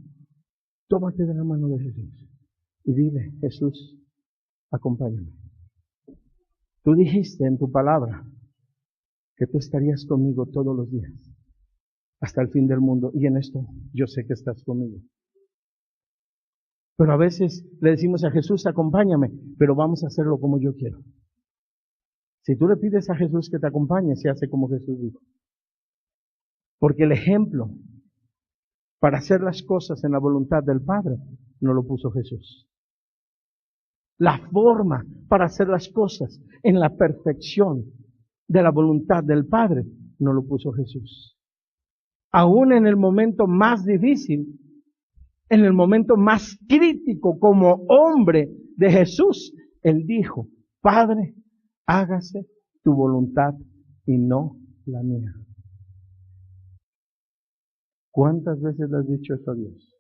tómate de la mano de Jesús y dile, Jesús, acompáñame. Tú dijiste en tu palabra que tú estarías conmigo todos los días, hasta el fin del mundo, y en esto yo sé que estás conmigo. Pero a veces le decimos a Jesús, acompáñame, pero vamos a hacerlo como yo quiero. Si tú le pides a Jesús que te acompañe, se hace como Jesús dijo. Porque el ejemplo para hacer las cosas en la voluntad del Padre no lo puso Jesús. La forma para hacer las cosas en la perfección de la voluntad del Padre no lo puso Jesús. Aún en el momento más difícil, en el momento más crítico como hombre de Jesús, Él dijo, Padre, hágase tu voluntad y no la mía. ¿Cuántas veces le has dicho eso a Dios?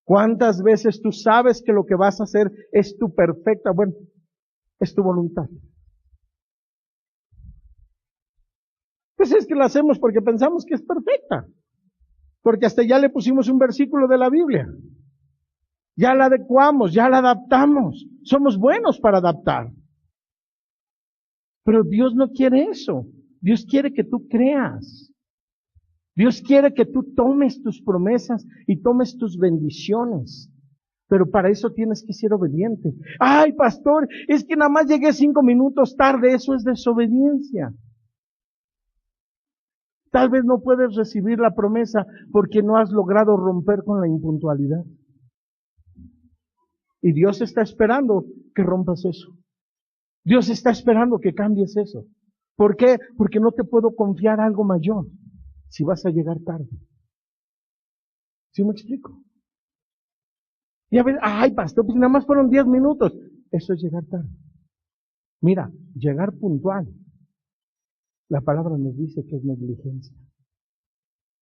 ¿Cuántas veces tú sabes que lo que vas a hacer es tu perfecta, es tu voluntad? Pues es que lo hacemos porque pensamos que es perfecta. Porque hasta ya le pusimos un versículo de la Biblia. Ya la adecuamos, ya la adaptamos. Somos buenos para adaptar. Pero Dios no quiere eso. Dios quiere que tú creas. Dios quiere que tú tomes tus promesas y tomes tus bendiciones. Pero para eso tienes que ser obediente. Ay, pastor, es que nada más llegué 5 minutos tarde. Eso es desobediencia. Tal vez no puedes recibir la promesa porque no has logrado romper con la impuntualidad. Y Dios está esperando que rompas eso. Dios está esperando que cambies eso. ¿Por qué? Porque no te puedo confiar algo mayor si vas a llegar tarde. ¿Sí me explico? Y a ver, ay, pastor, pues nada más fueron 10 minutos. Eso es llegar tarde. Mira, llegar puntual. La palabra nos dice que es negligencia.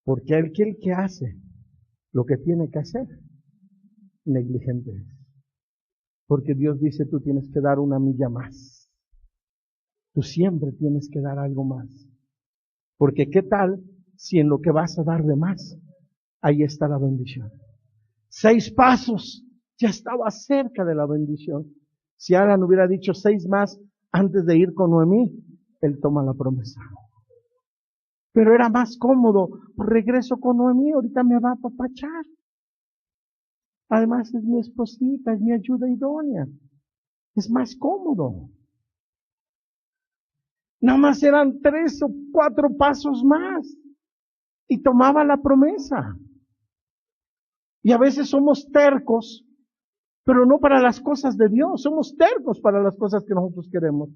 Porque aquel que hace lo que tiene que hacer, negligente es. Porque Dios dice, tú tienes que dar una milla más. Tú siempre tienes que dar algo más. Porque ¿qué tal si en lo que vas a dar de más, ahí está la bendición? 6 pasos, ya estaba cerca de la bendición. Si Alan hubiera dicho 6 más antes de ir con Noemí, él toma la promesa. Pero era más cómodo, regreso con Noemí, ahorita me va a apapachar. Además es mi esposita, es mi ayuda idónea. Es más cómodo. Nada más eran 3 o 4 pasos más. Y tomaba la promesa. Y a veces somos tercos, pero no para las cosas de Dios. Somos tercos para las cosas que nosotros queremos.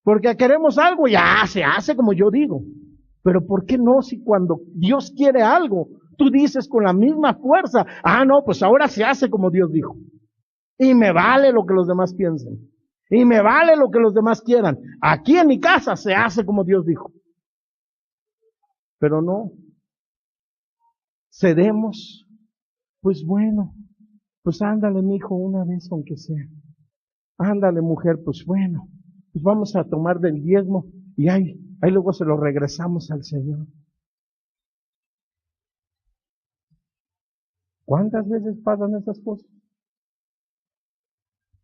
Porque queremos algo, ya se hace como yo digo. Pero ¿por qué no si cuando Dios quiere algo, tú dices con la misma fuerza, no, pues ahora se hace como Dios dijo. Y me vale lo que los demás piensen. Y me vale lo que los demás quieran. Aquí en mi casa se hace como Dios dijo. Pero no. Cedemos. Pues bueno, pues ándale, mijo, una vez aunque sea. Ándale, mujer, pues bueno, pues vamos a tomar del diezmo y ahí luego se lo regresamos al Señor. ¿Cuántas veces pasan esas cosas?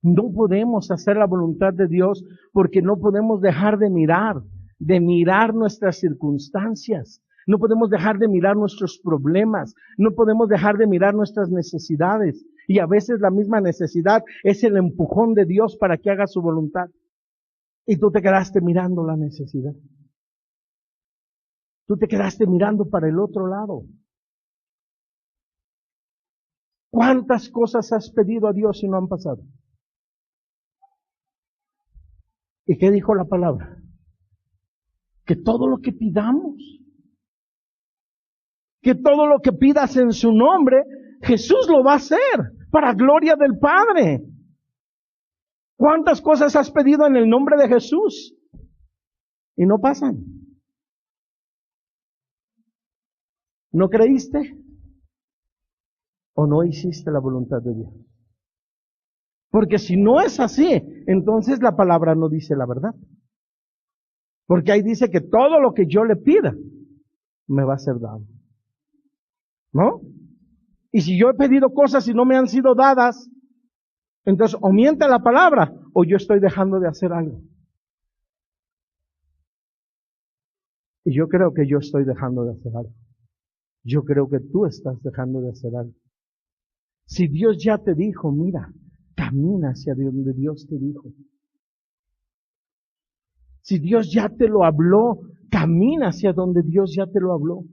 No podemos hacer la voluntad de Dios porque no podemos dejar de mirar de mirar nuestras circunstancias. No podemos dejar de mirar nuestros problemas. No podemos dejar de mirar nuestras necesidades. Y a veces la misma necesidad es el empujón de Dios para que haga su voluntad. Y tú te quedaste mirando la necesidad. Tú te quedaste mirando para el otro lado. ¿Cuántas cosas has pedido a Dios y no han pasado? ¿Y qué dijo la palabra? Que todo lo que pidamos, que todo lo que pidas en su nombre, Jesús lo va a hacer para gloria del Padre. ¿Cuántas cosas has pedido en el nombre de Jesús y no pasan? ¿No creíste o no hiciste la voluntad de Dios? Porque si no es así, entonces la palabra no dice la verdad. Porque ahí dice que todo lo que yo le pida me va a ser dado. ¿No? Y si yo he pedido cosas y no me han sido dadas, entonces o miente la palabra o yo estoy dejando de hacer algo. Y yo creo que yo estoy dejando de hacer algo. Yo creo que tú estás dejando de hacer algo. Si Dios ya te dijo, mira, camina hacia donde Dios te dijo. Si Dios ya te lo habló, camina hacia donde Dios ya te lo habló.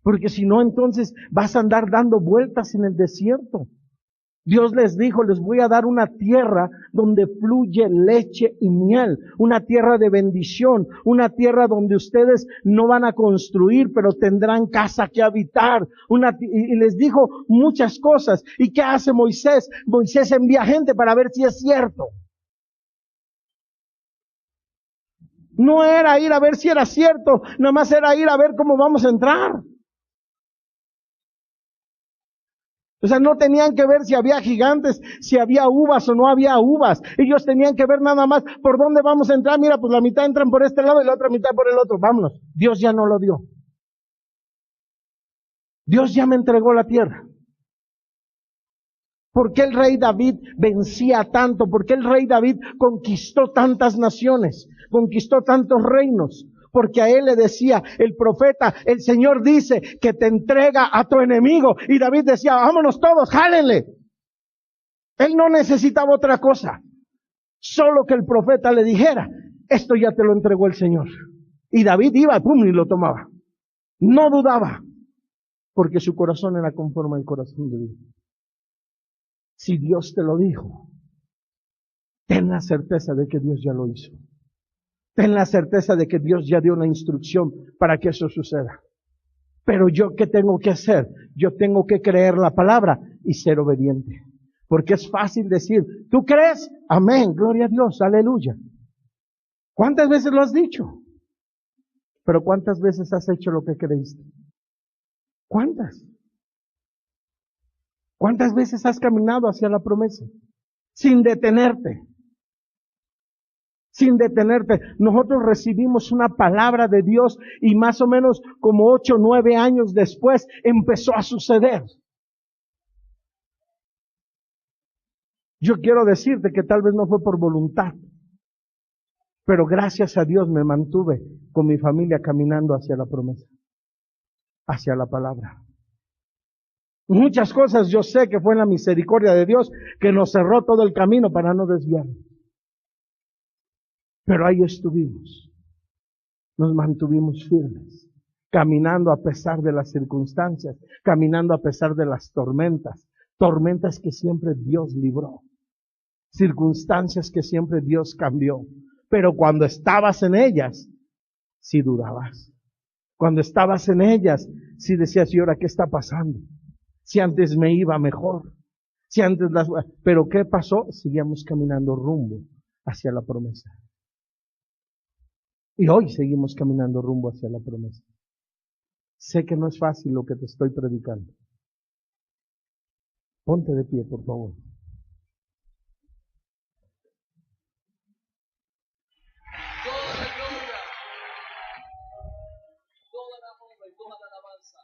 Porque si no, entonces vas a andar dando vueltas en el desierto. Dios les dijo, les voy a dar una tierra donde fluye leche y miel, una tierra de bendición, una tierra donde ustedes no van a construir, pero tendrán casa que habitar. Y les dijo muchas cosas. ¿Y qué hace Moisés? Moisés envía gente para ver si es cierto. No era ir a ver si era cierto, nada más era ir a ver cómo vamos a entrar. O sea, no tenían que ver si había gigantes, si había uvas o no había uvas. Ellos tenían que ver nada más por dónde vamos a entrar. Mira, pues la mitad entran por este lado y la otra mitad por el otro. Vámonos. Dios ya no lo dio. Dios ya me entregó la tierra. ¿Por qué el rey David vencía tanto? ¿Por qué el rey David conquistó tantas naciones? Conquistó tantos reinos. Porque a él le decía el profeta, el Señor dice que te entrega a tu enemigo. Y David decía, vámonos todos, jálenle. Él no necesitaba otra cosa. Solo que el profeta le dijera, esto ya te lo entregó el Señor. Y David iba, pum, y lo tomaba. No dudaba. Porque su corazón era conforme al corazón de Dios. Si Dios te lo dijo, ten la certeza de que Dios ya lo hizo. Ten la certeza de que Dios ya dio una instrucción para que eso suceda. Pero yo, ¿qué tengo que hacer? Yo tengo que creer la palabra y ser obediente. Porque es fácil decir, ¿tú crees? Amén, gloria a Dios, aleluya. ¿Cuántas veces lo has dicho? Pero ¿cuántas veces has hecho lo que creíste? ¿Cuántas? ¿Cuántas veces has caminado hacia la promesa? Sin detenerte. Sin detenerte. Nosotros recibimos una palabra de Dios y más o menos como 8 o 9 años después empezó a suceder. Yo quiero decirte que tal vez no fue por voluntad, pero gracias a Dios me mantuve con mi familia caminando hacia la promesa, hacia la palabra. Muchas cosas yo sé que fue en la misericordia de Dios que nos cerró todo el camino para no desviarnos. Pero ahí estuvimos, nos mantuvimos firmes, caminando a pesar de las circunstancias, caminando a pesar de las tormentas, tormentas que siempre Dios libró, circunstancias que siempre Dios cambió. Pero cuando estabas en ellas, sí dudabas. Cuando estabas en ellas, sí decías, ¿y ahora qué está pasando? Si antes me iba mejor, si antes pero ¿qué pasó? Seguíamos caminando rumbo hacia la promesa. Y hoy seguimos caminando rumbo hacia la promesa. Sé que no es fácil lo que te estoy predicando. Ponte de pie, por favor. Toda la gloria, toda la honra y toda la alabanza.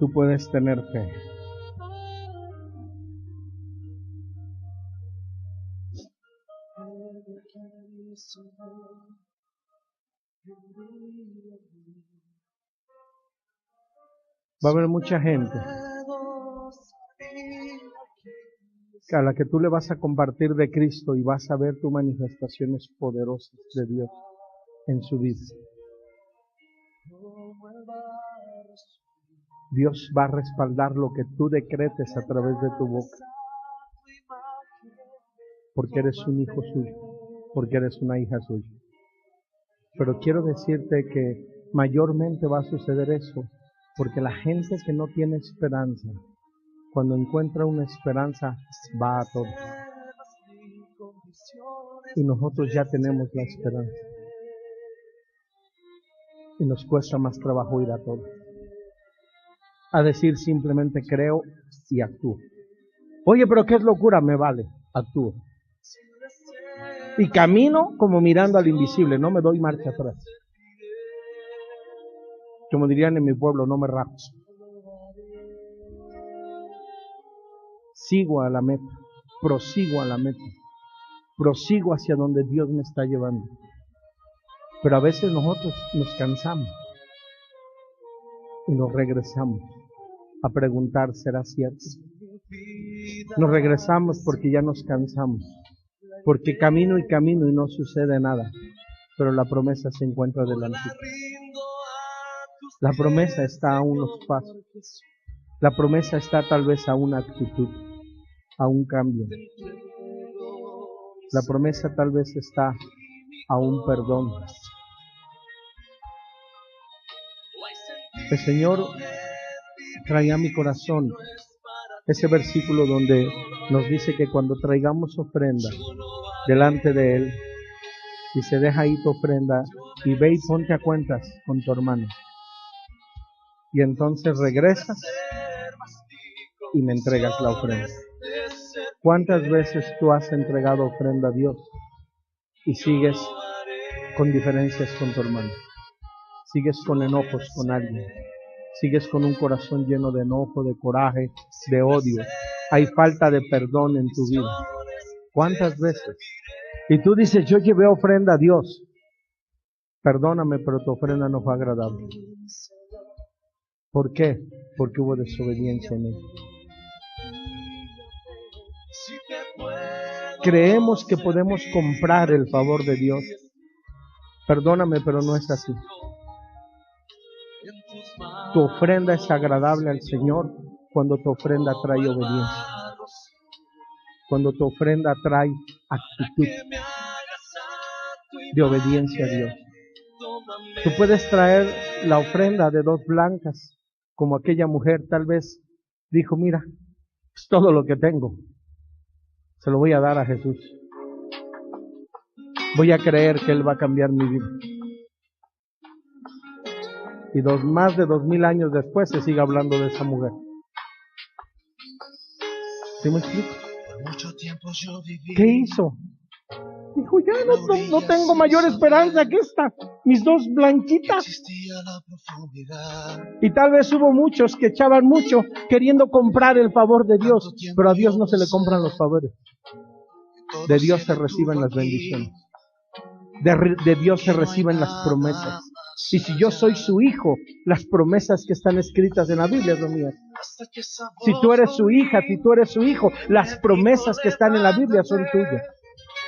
tú puedes tener fe. Va a haber mucha gente a la que tú le vas a compartir de Cristo y vas a ver tus manifestaciones poderosas de Dios en su vida. Dios va a respaldar lo que tú decretes a través de tu boca, porque eres un hijo suyo, porque eres una hija suya. Pero quiero decirte que mayormente va a suceder eso, porque la gente que no tiene esperanza, cuando encuentra una esperanza, va a todo. Y nosotros ya tenemos la esperanza. Y nos cuesta más trabajo ir a todo. A decir simplemente creo y actúo. Oye, pero qué es locura, me vale, actúo. Y camino como mirando al invisible, no me doy marcha atrás. Como dirían en mi pueblo, no me rapo. Sigo a la meta, prosigo a la meta, prosigo hacia donde Dios me está llevando. Pero a veces nosotros nos cansamos y nos regresamos a preguntar, ¿será cierto? Nos regresamos porque ya nos cansamos, porque camino y camino y no sucede nada, pero la promesa se encuentra delante. La promesa está a unos pasos, la promesa está tal vez a una actitud, a un cambio. La promesa tal vez está a un perdón. El Señor traía a mi corazón ese versículo donde nos dice que cuando traigamos ofrenda delante de Él, y se deja ahí tu ofrenda, y ve y ponte a cuentas con tu hermano. Y entonces regresas y me entregas la ofrenda. ¿Cuántas veces tú has entregado ofrenda a Dios y sigues con diferencias con tu hermano? Sigues con enojos con alguien. Sigues con un corazón lleno de enojo, de coraje, de odio. Hay falta de perdón en tu vida. ¿Cuántas veces? Y tú dices, yo llevé ofrenda a Dios. Perdóname, pero tu ofrenda no fue agradable. ¿Por qué? Porque hubo desobediencia en él. Creemos que podemos comprar el favor de Dios. Perdóname, pero no es así. Tu ofrenda es agradable al Señor cuando tu ofrenda trae obediencia. Cuando tu ofrenda trae actitud de obediencia a Dios. Tú puedes traer la ofrenda de 2 blancas, como aquella mujer tal vez dijo, mira, es todo lo que tengo. Se lo voy a dar a Jesús. Voy a creer que Él va a cambiar mi vida. Y más de 2000 años después se sigue hablando de esa mujer. ¿Sí me explico? ¿Qué hizo? Dijo, ya no tengo mayor esperanza que esta. Mis 2 blanquitas. Y tal vez hubo muchos que echaban mucho queriendo comprar el favor de Dios. Pero a Dios no se le compran los favores. De Dios se reciben las bendiciones. De Dios se reciben las promesas. Y si yo soy su hijo, las promesas que están escritas en la Biblia son mías. Si tú eres su hija, si tú eres su hijo, las promesas que están en la Biblia son tuyas.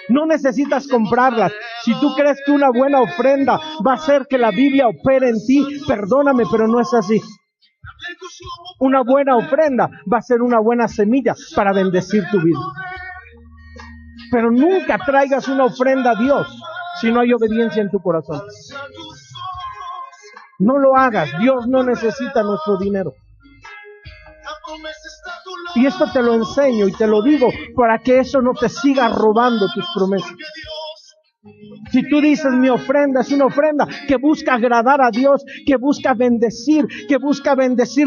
No necesitas comprarlas. Si tú crees que una buena ofrenda va a hacer que la Biblia opere en ti, perdóname, pero no es así. Una buena ofrenda va a ser una buena semilla para bendecir tu vida. Pero nunca traigas una ofrenda a Dios si no hay obediencia en tu corazón. No lo hagas. Dios no necesita nuestro dinero. Y esto te lo enseño y te lo digo para que eso no te siga robando tus promesas. Si tú dices mi ofrenda es una ofrenda que busca agradar a Dios, que busca bendecir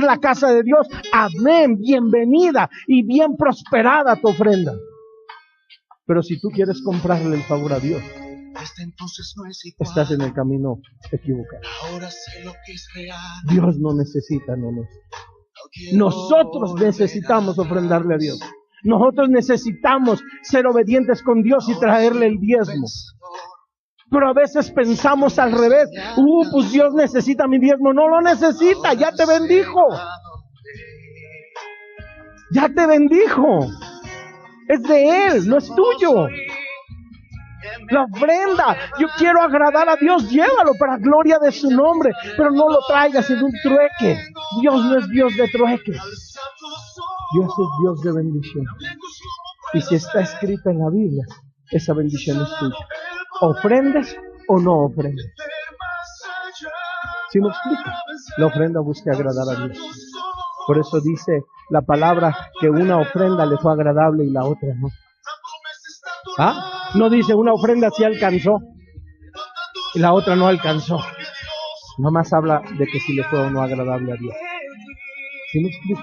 la casa de Dios, amén, bienvenida y bien prosperada tu ofrenda. Pero si tú quieres comprarle el favor a Dios, estás en el camino equivocado. Dios no necesita, no. Nosotros necesitamos ofrendarle a Dios. Nosotros necesitamos ser obedientes con Dios y traerle el diezmo. Pero a veces pensamos al revés. Pues Dios necesita mi diezmo. No lo necesita, ya te bendijo. Ya te bendijo. Es de Él, no es tuyo. La ofrenda, yo quiero agradar a Dios, llévalo para gloria de su nombre, pero no lo traigas en un trueque. Dios no es Dios de trueque. Dios es Dios de bendición. Y si está escrito en la Biblia, esa bendición es tuya. ¿Ofrendes o no ofrendes? ¿Sí me explico? La ofrenda busca agradar a Dios. Por eso dice la palabra que una ofrenda le fue agradable y la otra no. ¿Ah? No dice una ofrenda sí alcanzó y la otra no alcanzó. Nomás habla de que si le fue o no agradable a Dios. ¿Sí me explico?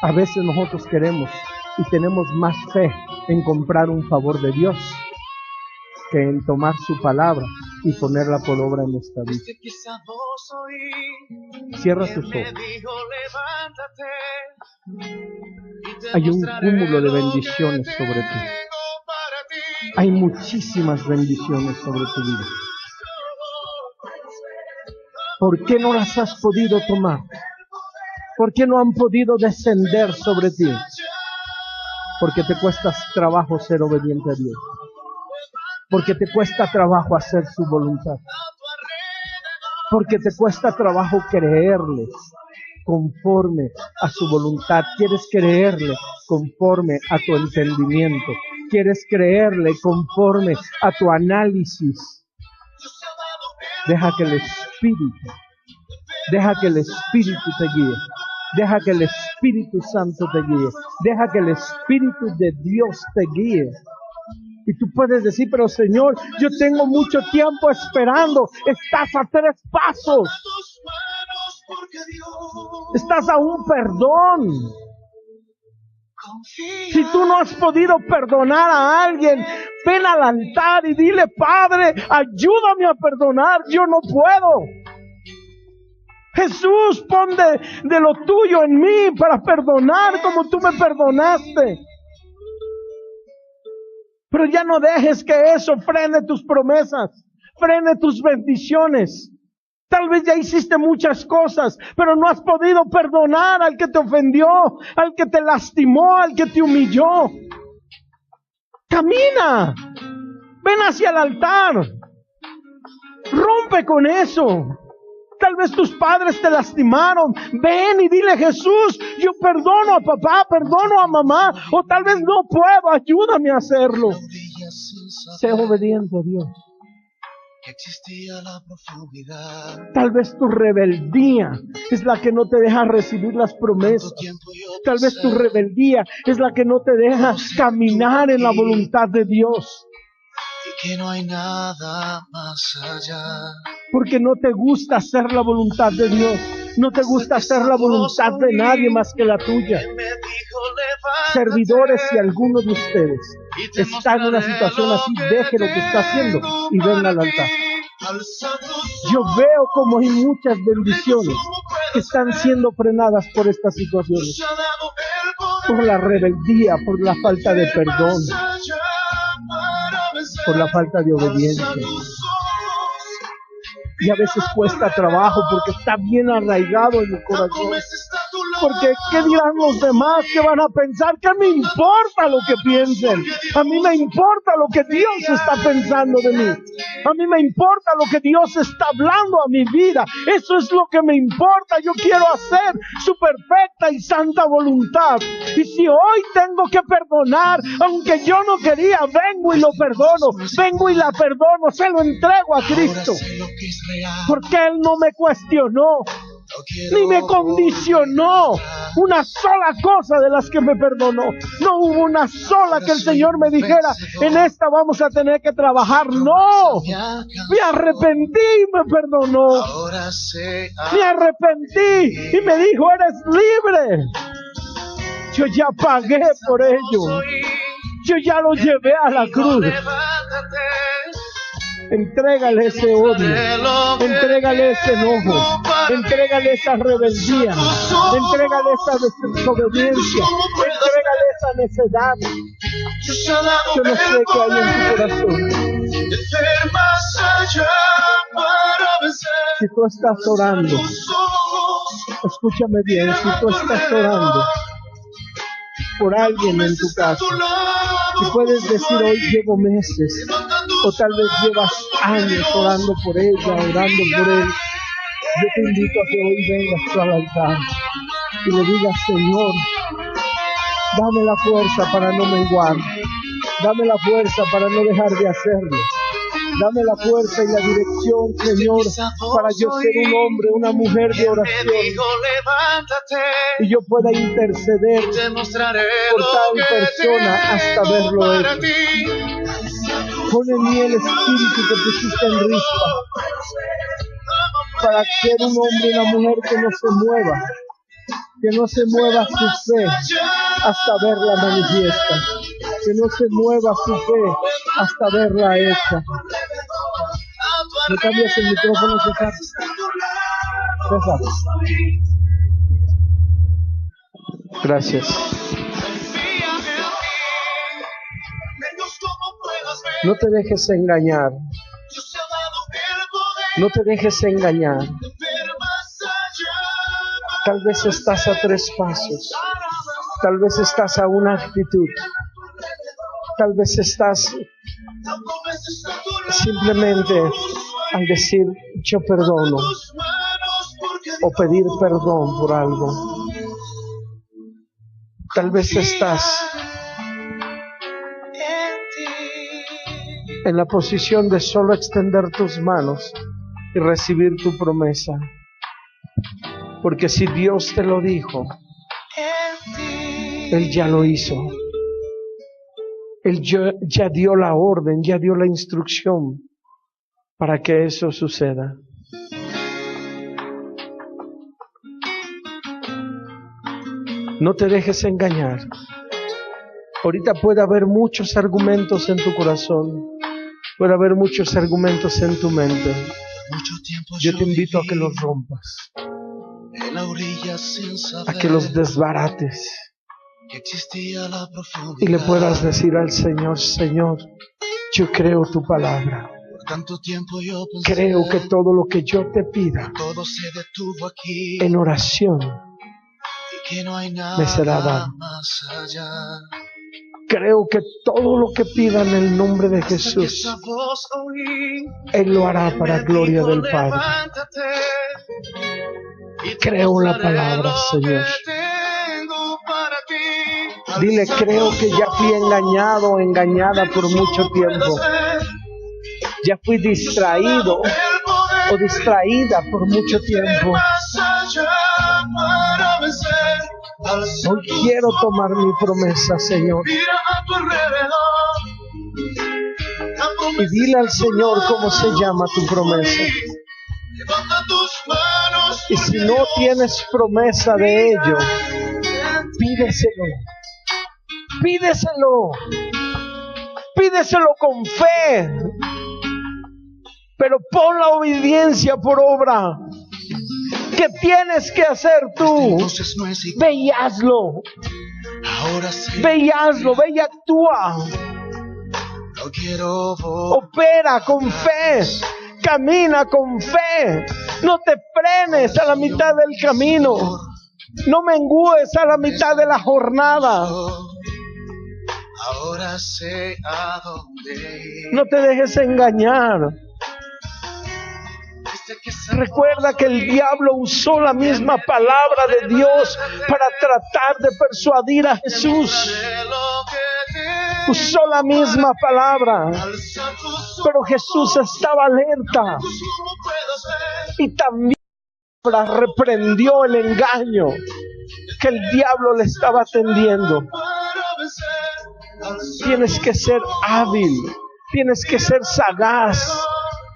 A veces nosotros queremos y tenemos más fe en comprar un favor de Dios que en tomar su palabra y ponerla por obra en nuestra vida. Cierra tus ojos. Hay un cúmulo de bendiciones sobre ti. Hay muchísimas bendiciones sobre tu vida. ¿Por qué no las has podido tomar? ¿Por qué no han podido descender sobre ti? Porque te cuesta trabajo ser obediente a Dios. Porque te cuesta trabajo hacer su voluntad. Porque te cuesta trabajo creerle conforme a su voluntad. Quieres creerle conforme a tu entendimiento. Quieres creerle conforme a tu análisis. Deja que el Espíritu te guíe. Deja que el Espíritu Santo te guíe. Deja que el Espíritu de Dios te guíe. Y tú puedes decir, pero Señor, yo tengo mucho tiempo esperando. Estás a 3 pasos. Estás a un perdón. Si tú no has podido perdonar a alguien, ven al altar y dile, Padre, ayúdame a perdonar. Yo no puedo. Jesús, pon de lo tuyo en mí para perdonar como tú me perdonaste. Pero ya no dejes que eso frene tus promesas, frene tus bendiciones. Tal vez ya hiciste muchas cosas, pero no has podido perdonar al que te ofendió, al que te lastimó, al que te humilló. Camina, ven hacia el altar, rompe con eso. Tal vez tus padres te lastimaron. Ven y dile, Jesús, yo perdono a papá, perdono a mamá. O tal vez no puedo, ayúdame a hacerlo. Sé obediente a Dios. Tal vez tu rebeldía es la que no te deja recibir las promesas. Tal vez tu rebeldía es la que no te deja caminar en la voluntad de Dios. Que no hay nada más allá. Porque no te gusta hacer la voluntad de Dios. No te gusta hacer la voluntad de nadie más que la tuya. Servidores, si alguno de ustedes está en una situación así, deje lo que está haciendo y venga al altar. Yo veo como hay muchas bendiciones que están siendo frenadas por estas situaciones. Por la rebeldía, por la falta de perdón, por la falta de obediencia. Y a veces cuesta trabajo porque está bien arraigado en el corazón. Porque ¿qué dirán los demás? ¿Qué van a pensar? ¿Qué me importa lo que piensen? A mí me importa lo que Dios está pensando de mí. A mí me importa lo que Dios está hablando a mi vida. Eso es lo que me importa. Yo quiero hacer su perfecta y santa voluntad. Y si hoy tengo que perdonar, aunque yo no quería, vengo y lo perdono. Vengo y la perdono. Se lo entrego a Cristo. Porque Él no me cuestionó, ni me condicionó una sola cosa de las que me perdonó. No hubo una sola que el Señor me dijera, en esta vamos a tener que trabajar. No, me arrepentí y me perdonó. Me arrepentí y me dijo, eres libre. Yo ya pagué por ello. Yo ya lo llevé a la cruz. Entrégale ese odio, entrégale ese enojo, Entrégale esa rebeldía. Entrégale esa desobediencia. Entrégale esa necedad. Yo no sé qué hay en tu corazón. Si tú estás orando, escúchame bien, si tú estás orando por alguien en tu casa, si puedes decir hoy llevo meses, o tal vez llevas años orando por ella, orando por él, yo te invito a que hoy vengas tú al altar y le digas: Señor, dame la fuerza para no menguar, dame la fuerza para no dejar de hacerlo. Dame la fuerza y la dirección, Señor, para yo ser un hombre, una mujer de oración, y yo pueda interceder por tal persona hasta verlo hecho. Pon en mí el espíritu que pusiste en Rispa, para ser un hombre, una mujer que no se mueva su fe hasta verla manifiesta, que no se mueva su fe hasta verla hecha. ¿Me cambias el micrófono, César? César. Gracias. No te dejes engañar. No te dejes engañar. Tal vez estás a 3 pasos. Tal vez estás a una actitud. Tal vez estás simplemente al decir yo perdono o pedir perdón por algo. Tal vez estás en la posición de solo extender tus manos y recibir tu promesa. Porque si Dios te lo dijo, Él ya lo hizo. Él ya dio la orden, ya dio la instrucción para que eso suceda. No te dejes engañar. Ahorita puede haber muchos argumentos en tu corazón, puede haber muchos argumentos en tu mente. Yo te invito a que los rompas, a que los desbarates y le puedas decir al Señor: Señor, yo creo tu palabra. Creo que todo lo que yo te pida en oración me será dado. Creo que todo lo que pida en el nombre de Jesús, Él lo hará para gloria del Padre. Creo la palabra, Señor. Dile: creo que ya fui engañado o engañada por mucho tiempo. Ya fui distraído o distraída por mucho tiempo. Hoy quiero tomar mi promesa, Señor. Y dile al Señor cómo se llama tu promesa. Y si no tienes promesa de ello, pídeselo. Pídeselo. Pídeselo con fe. Pero pon la obediencia por obra. ¿Qué tienes que hacer tú? Ve y hazlo. Ve y hazlo. Ve y actúa. Opera con fe. Camina con fe. No te frenes a la mitad del camino. No mengúes a la mitad de la jornada. No te dejes engañar. Recuerda que el diablo usó la misma palabra de Dios para tratar de persuadir a Jesús. Usó la misma palabra, pero Jesús estaba alerta y también reprendió el engaño que el diablo le estaba tendiendo. Tienes que ser hábil, tienes que ser sagaz.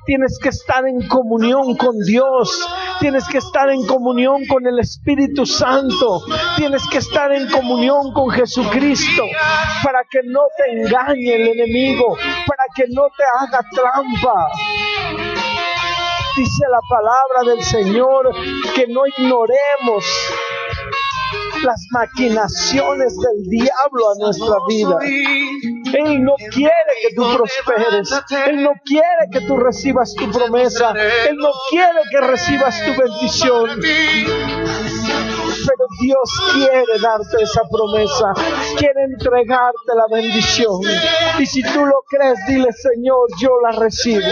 Tienes que estar en comunión con Dios. Tienes que estar en comunión con el Espíritu Santo. Tienes que estar en comunión con Jesucristo para que no te engañe el enemigo, para que no te haga trampa. Dice la palabra del Señor que no ignoremos las maquinaciones del diablo a nuestra vida. Él no quiere que tú prosperes. Él no quiere que tú recibas tu promesa. Él no quiere que recibas tu bendición. Pero Dios quiere darte esa promesa, quiere entregarte la bendición. Y si tú lo crees, dile: Señor, yo la recibo,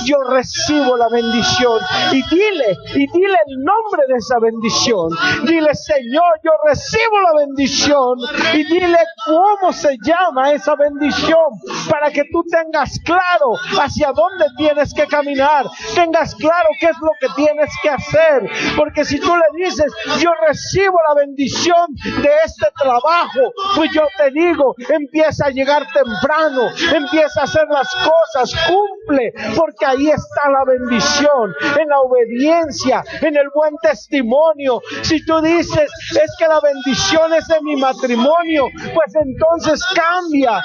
yo recibo la bendición. Y dile el nombre de esa bendición. Dile: Señor, yo recibo la bendición. Y dile cómo se llama esa bendición, para que tú tengas claro hacia dónde tienes que caminar, tengas claro qué es lo que tienes que hacer. Porque si tú le dices: yo recibo la bendición de este trabajo, pues yo te digo, empieza a llegar temprano, empieza a hacer las cosas, cumple, porque ahí está la bendición, en la obediencia, en el buen testimonio. Si tú dices: es que la bendición es de mi matrimonio, pues entonces cambia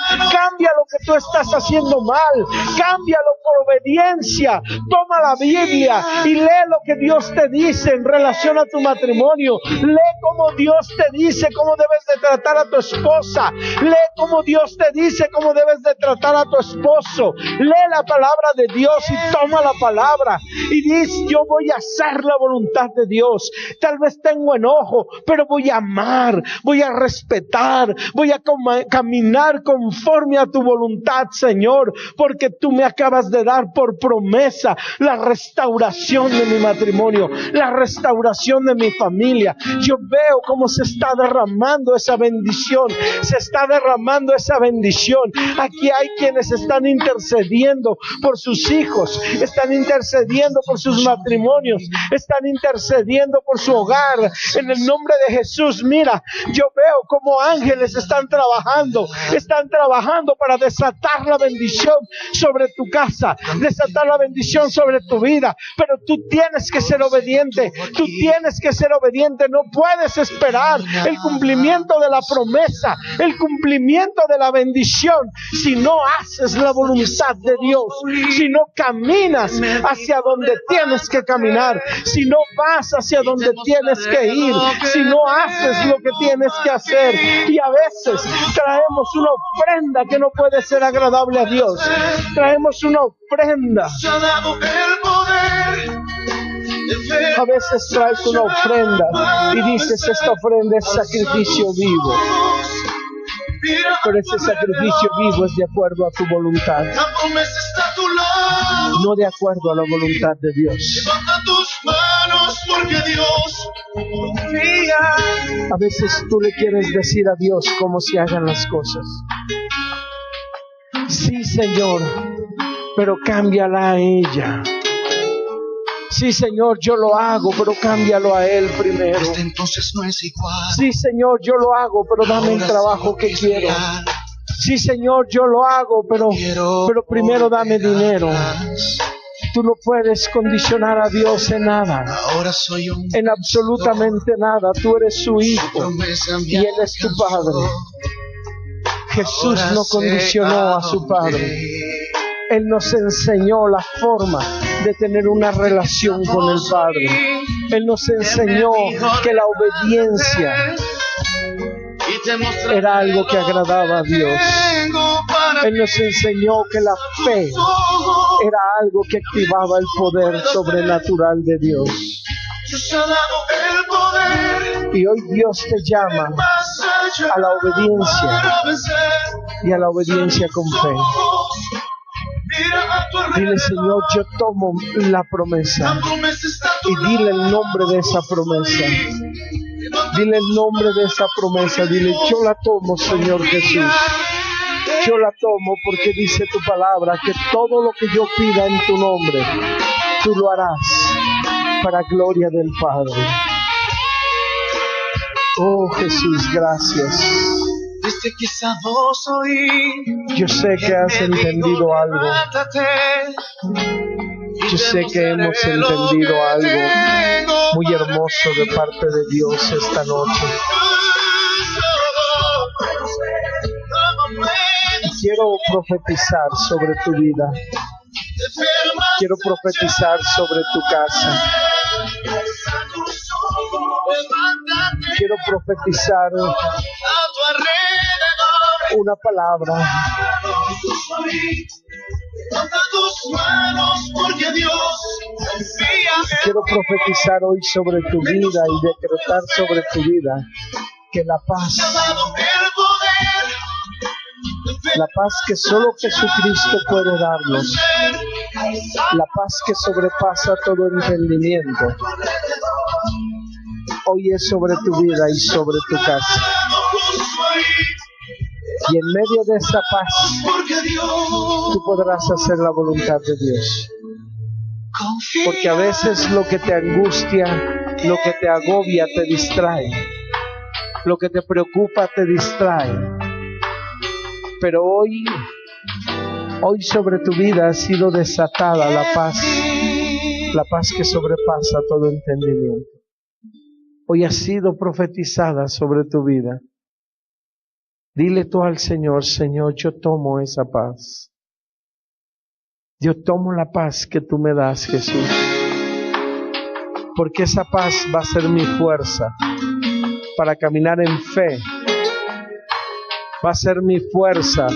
lo que tú estás haciendo mal, cámbialo por obediencia. Toma la Biblia y lee lo que Dios te dice en relación a tu matrimonio. Lee cómo Dios te dice cómo debes de tratar a tu esposa. Lee cómo Dios te dice cómo debes de tratar a tu esposo. Lee la palabra de Dios y toma la palabra y dice: yo voy a hacer la voluntad de Dios. Tal vez tengo enojo, pero voy a amar, voy a respetar, voy a caminar conforme a tu voluntad, Señor, porque tú me acabas de dar por promesa la restauración de mi matrimonio, la restauración de mi familia. Yo veo cómo se está derramando esa bendición, se está derramando esa bendición. Aquí hay quienes están intercediendo por sus hijos, están intercediendo por sus matrimonios, están intercediendo por su hogar. En el nombre de Jesús, mira, yo veo cómo ángeles están trabajando para desatar la bendición sobre tu casa, desatar la bendición sobre tu vida. Pero tú tienes que ser obediente, tú tienes que ser obediente. No puedes esperar el cumplimiento de la promesa, el cumplimiento de la bendición, si no haces la voluntad de Dios, si no caminas hacia donde tienes que caminar, si no vas hacia donde tienes que ir, si no haces lo que tienes que hacer. Y a veces traemos una ofrenda que no puede ser agradable a Dios. Traemos una ofrenda. A veces traes una ofrenda y dices: esta ofrenda es sacrificio vivo. Pero ese sacrificio vivo es de acuerdo a tu voluntad, no de acuerdo a la voluntad de Dios. A veces tú le quieres decir a Dios cómo se hagan las cosas. Sí, Señor, pero cámbiala a ella. Sí, Señor, yo lo hago, pero cámbialo a Él primero. Entonces no es igual. Sí, Señor, yo lo hago, pero dame el trabajo que quiero. Sí, Señor, yo lo hago, pero primero dame dinero. Tú no puedes condicionar a Dios en nada, en absolutamente nada. Tú eres su hijo y Él es tu Padre. Jesús no condicionó a su Padre. Él nos enseñó la forma de tener una relación con el Padre. Él nos enseñó que la obediencia era algo que agradaba a Dios. Él nos enseñó que la fe era algo que activaba el poder sobrenatural de Dios. Y hoy Dios te llama a la obediencia y a la obediencia con fe. Dile: Señor, yo tomo la promesa, y dile el nombre de esa promesa. Dile el nombre de esa promesa. Dile: yo la tomo, Señor Jesús. Yo la tomo porque dice tu palabra que todo lo que yo pida en tu nombre, tú lo harás para gloria del Padre. Oh Jesús, gracias. Yo sé que has entendido algo. Yo sé que hemos entendido algo muy hermoso de parte de Dios esta noche. Y quiero profetizar sobre tu vida. Quiero profetizar sobre tu casa. Quiero profetizar una palabra. Quiero profetizar hoy sobre tu vida y decretar sobre tu vida que la paz que solo Jesucristo puede darnos, la paz que sobrepasa todo entendimiento, hoy es sobre tu vida y sobre tu casa. Y en medio de esa paz, tú podrás hacer la voluntad de Dios. Porque a veces lo que te angustia, lo que te agobia, te distrae. Lo que te preocupa, te distrae. Pero hoy sobre tu vida ha sido desatada la paz que sobrepasa todo entendimiento. Hoy ha sido profetizada sobre tu vida. Dile tú al Señor: Señor, yo tomo esa paz. Yo tomo la paz que tú me das, Jesús. Porque esa paz va a ser mi fuerza para caminar en fe. Va a ser mi fuerza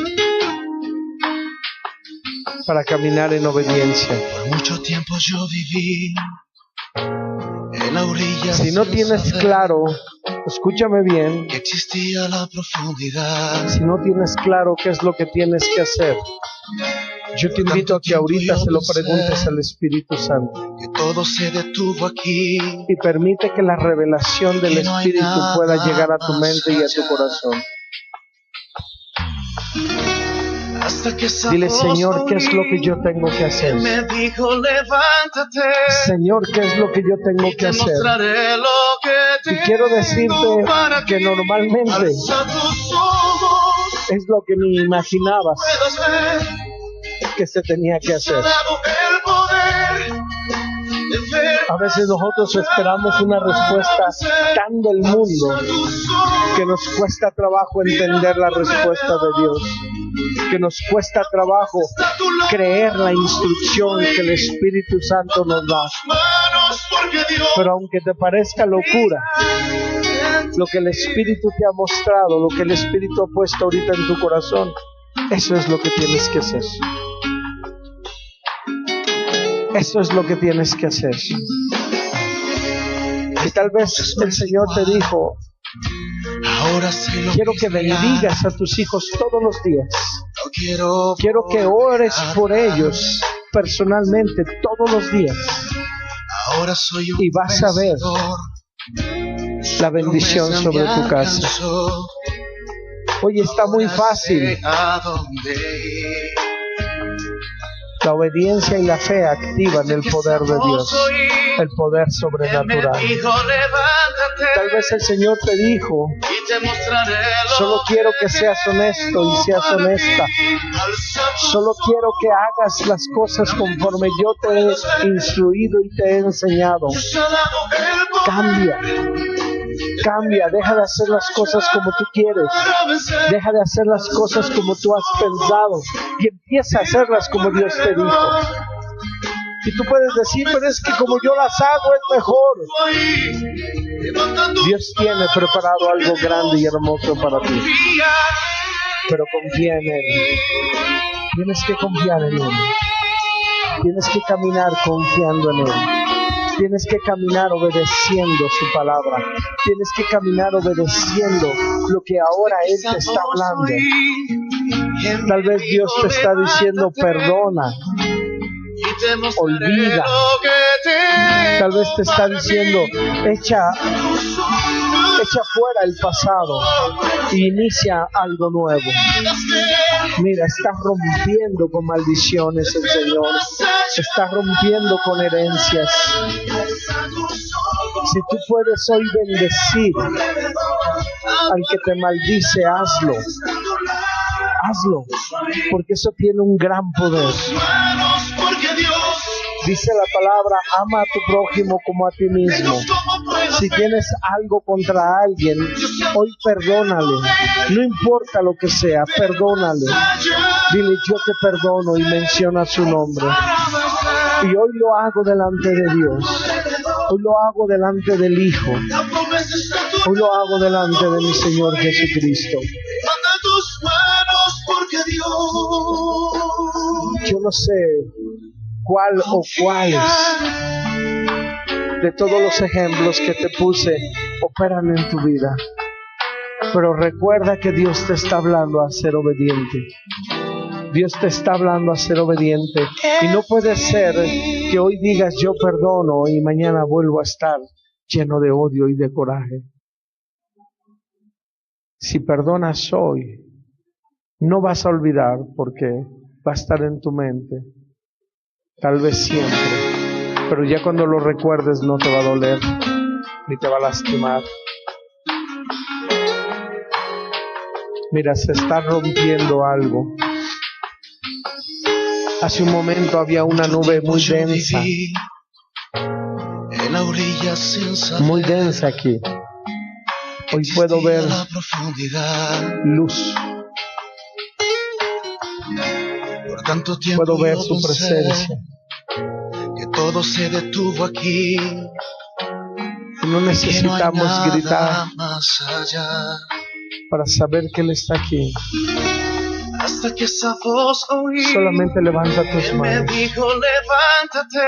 para caminar en obediencia. Por mucho tiempo yo viví en la orilla. Si no tienes claro, escúchame bien, que existía la profundidad. si no tienes claro qué es lo que tienes que hacer, yo te invito a que ahorita se lo preguntes al Espíritu Santo. Que todo se detuvo aquí. Y permite que la revelación del Espíritu pueda llegar a tu mente y a tu corazón. Dile: Señor, ¿qué es lo que yo tengo que hacer? Me dijo: levántate. Señor, ¿qué es lo que yo tengo que hacer? Y quiero decirte que normalmente es lo que ni imaginabas que se tenía que hacer. A veces nosotros esperamos una respuesta tan del mundo que nos cuesta trabajo entender la respuesta de Dios, que nos cuesta trabajo creer la instrucción que el Espíritu Santo nos da. Pero aunque te parezca locura, lo que el Espíritu te ha mostrado, lo que el Espíritu ha puesto ahorita en tu corazón, eso es lo que tienes que hacer. Eso es lo que tienes que hacer. Y tal vez el Señor te dijo: quiero que bendigas a tus hijos todos los días. Quiero que ores por ellos personalmente todos los días. Y vas a ver la bendición sobre tu casa. Hoy está muy fácil. La obediencia y la fe activan el poder de Dios, el poder sobrenatural. Tal vez el Señor te dijo: solo quiero que seas honesto y seas honesta. Solo quiero que hagas las cosas conforme yo te he instruido y te he enseñado. Cambia, deja de hacer las cosas como tú quieres, deja de hacer las cosas como tú has pensado y empieza a hacerlas como Dios te dijo. Y tú puedes decir: pero es que como yo las hago es mejor. Dios tiene preparado algo grande y hermoso para ti, pero confía en Él. Tienes que confiar en Él, tienes que caminar confiando en Él. Tienes que caminar obedeciendo su palabra. Tienes que caminar obedeciendo lo que ahora Él te está hablando. Tal vez Dios te está diciendo: perdona, olvida. Tal vez te está diciendo: echa fuera el pasado y inicia algo nuevo. Mira, está rompiendo con maldiciones el Señor. Está rompiendo con herencias. Si tú puedes hoy bendecir al que te maldice, hazlo. Hazlo, porque eso tiene un gran poder. Dice la palabra: ama a tu prójimo como a ti mismo. Si tienes algo contra alguien, hoy perdónale. No importa lo que sea, perdónale. Dile: yo te perdono, y menciona su nombre. Y hoy lo hago delante de Dios. Hoy lo hago delante del Hijo. Hoy lo hago delante de mi Señor Jesucristo. Yo no sé cuál o cuáles de todos los ejemplos que te puse operan en tu vida. Pero recuerda que Dios te está hablando a ser obediente. Dios te está hablando a ser obediente. Y no puede ser que hoy digas yo perdono y mañana vuelvo a estar lleno de odio y de coraje. Si perdonas hoy, no vas a olvidar porque va a estar en tu mente. Tal vez siempre. Pero ya cuando lo recuerdes no te va a doler ni te va a lastimar. Mira, se está rompiendo algo. Hace un momento había una nube muy densa. Muy densa aquí. Hoy puedo ver luz. Puedo ver su presencia. Que todo se detuvo aquí. Y no necesitamos gritar para saber que Él está aquí. Hasta que esa voz oí, solamente levanta tus manos. me dijo, levántate.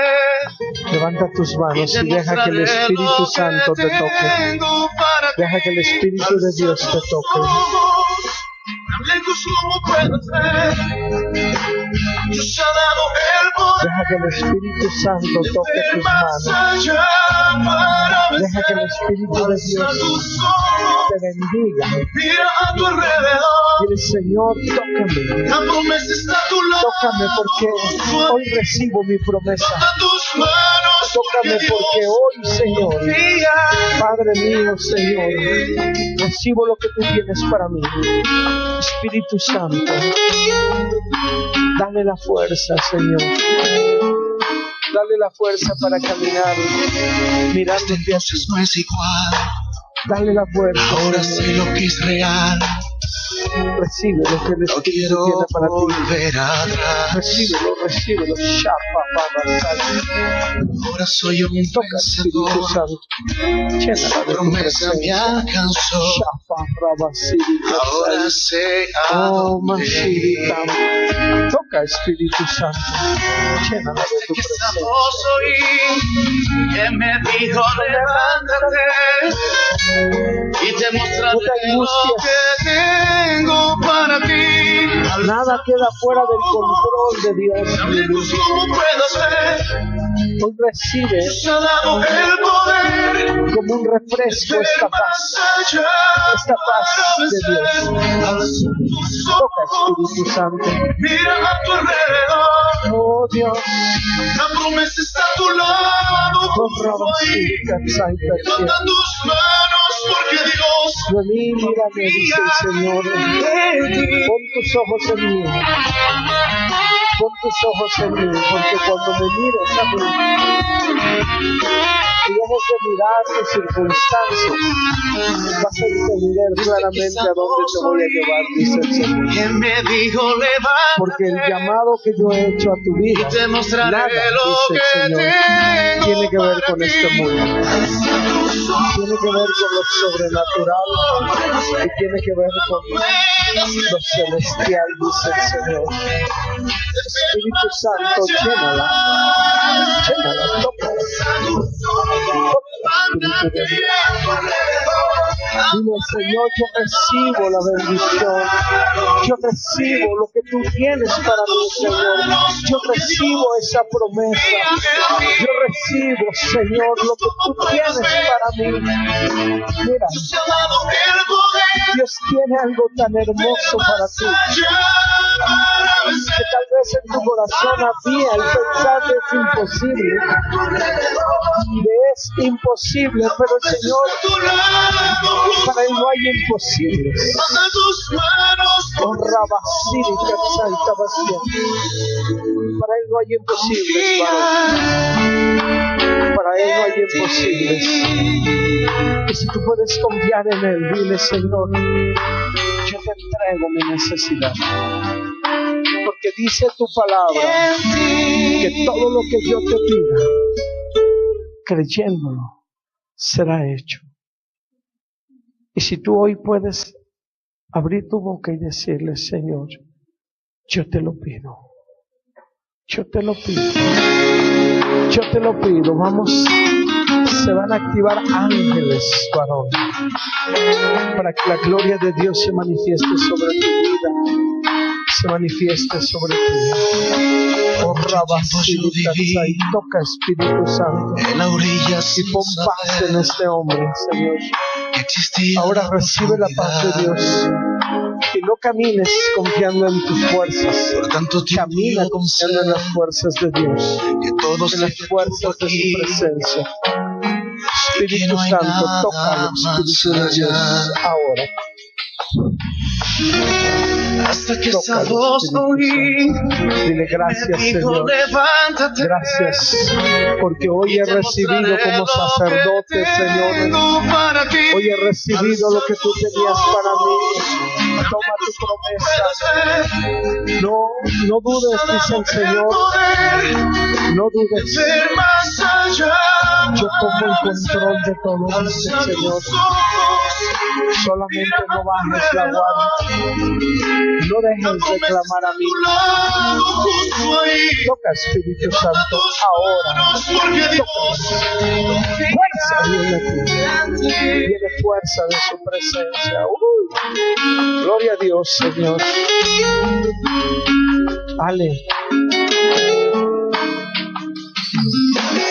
Levanta tus manos y deja que el Espíritu Santo te toque. Deja que el Espíritu de Dios te toque. Deja que el Espíritu Santo toque tus manos. Deja que el Espíritu de Dios te bendiga. Dile, Señor, tócame. Tócame porque hoy recibo mi promesa. Tócame porque hoy, Señor, Padre mío, Señor, recibo lo que tú tienes para mí. Espíritu Santo, dale la fuerza, Señor. Dale la fuerza para caminar mirando hacia ti. No es igual. Dale la fuerza. Ahora sé lo que es real. Recibe lo que el No Espíritu quiero tiene para ti. volver atrás. Recíbelo. Shapa, para salir. Ahora soy un Toca, Espíritu vencedor. Santo. Llénala de tu Promesa me presencia. alcanzó. Shapa, rabasiri, Ahora kasai. sé a Oh, dónde Mashiri, ir. Tam. Toca, Espíritu Santo. Llénala de tu Que esa presencia. voz oí, que me dijo, levántate. Y te mostraré No te lo angusties. que tengo para ti. Nada queda fuera del control de Dios. Amigos, ¿cómo puedo ser? Hoy recibe Dios ha dado el poder. como un refresco esta paz de Dios. Toca, Espíritu Santo. Mira a tu alrededor. Oh Dios, La promesa está a tu lado. oh rabasiri, kasai, kasai. Levanta tus manos porque Dios Vení, mírame, dice el Señor. Pon tus ojos en mí. Pon tus ojos en mí, porque cuando me mires a mí, y dejes de mirar tus circunstancias, vas a entender claramente a dónde te voy a llevar, dice el Señor. que me dijo levanta. Porque el llamado que yo he hecho a tu vida, Te mostraré nada, lo dice el que Señor, tengo tiene que ver para con ti. este mundo. Tiene que ver con lo sobrenatural y tiene que ver con lo celestial, dice el Señor. Espíritu Santo, llénala, tócala. Espíritu de Dios. Dile, Señor, yo recibo la bendición. Yo recibo lo que tú tienes para mí, Señor. Yo recibo esa promesa. Yo recibo, Señor, lo que tú tienes para mí. Mira, Dios tiene algo tan hermoso para ti, que tal vez en tu corazón había el pensar que es imposible. Y es imposible, pero el Señor, para Él no hay imposibles. Oh, Rabasiri, Katsai, Tabastián. Para Él no hay imposibles, varón. Para Él no hay imposibles. Y si tú puedes confiar en Él, dile, Señor, yo te entrego mi necesidad. Porque dice tu palabra que todo lo que yo te pida, creyéndolo, será hecho. Y si tú hoy puedes abrir tu boca y decirle, Señor, yo te lo pido. Yo te lo pido. Yo te lo pido. Vamos, se van a activar ángeles, varón, para que la gloria de Dios se manifieste sobre tu vida, se manifieste sobre ti. Oh, Rabasirita, y toca, Espíritu Santo, en la orilla y pon paz en este hombre, Señor. Ahora recibe la paz de Dios. Y no camines confiando en tus fuerzas. Camina confiando en las fuerzas de Dios, en las fuerzas de su presencia. Espíritu Santo, toca al Espíritu de Dios ahora. Hasta que esa voz oí. Dile gracias, Señor. Gracias, porque hoy he recibido como sacerdote, Señor. Hoy he recibido lo que tú tenías para mí. Toma tu promesa. No dudes, dice el Señor. No dudes. Yo tomo el control de todo, dice el Señor. Solamente no bajes la guardia. No dejes de clamar a mí. Toca, Espíritu Santo, ahora. Fuerza viene aquí. Viene fuerza de su presencia. Gloria a Dios, Señor. Ale.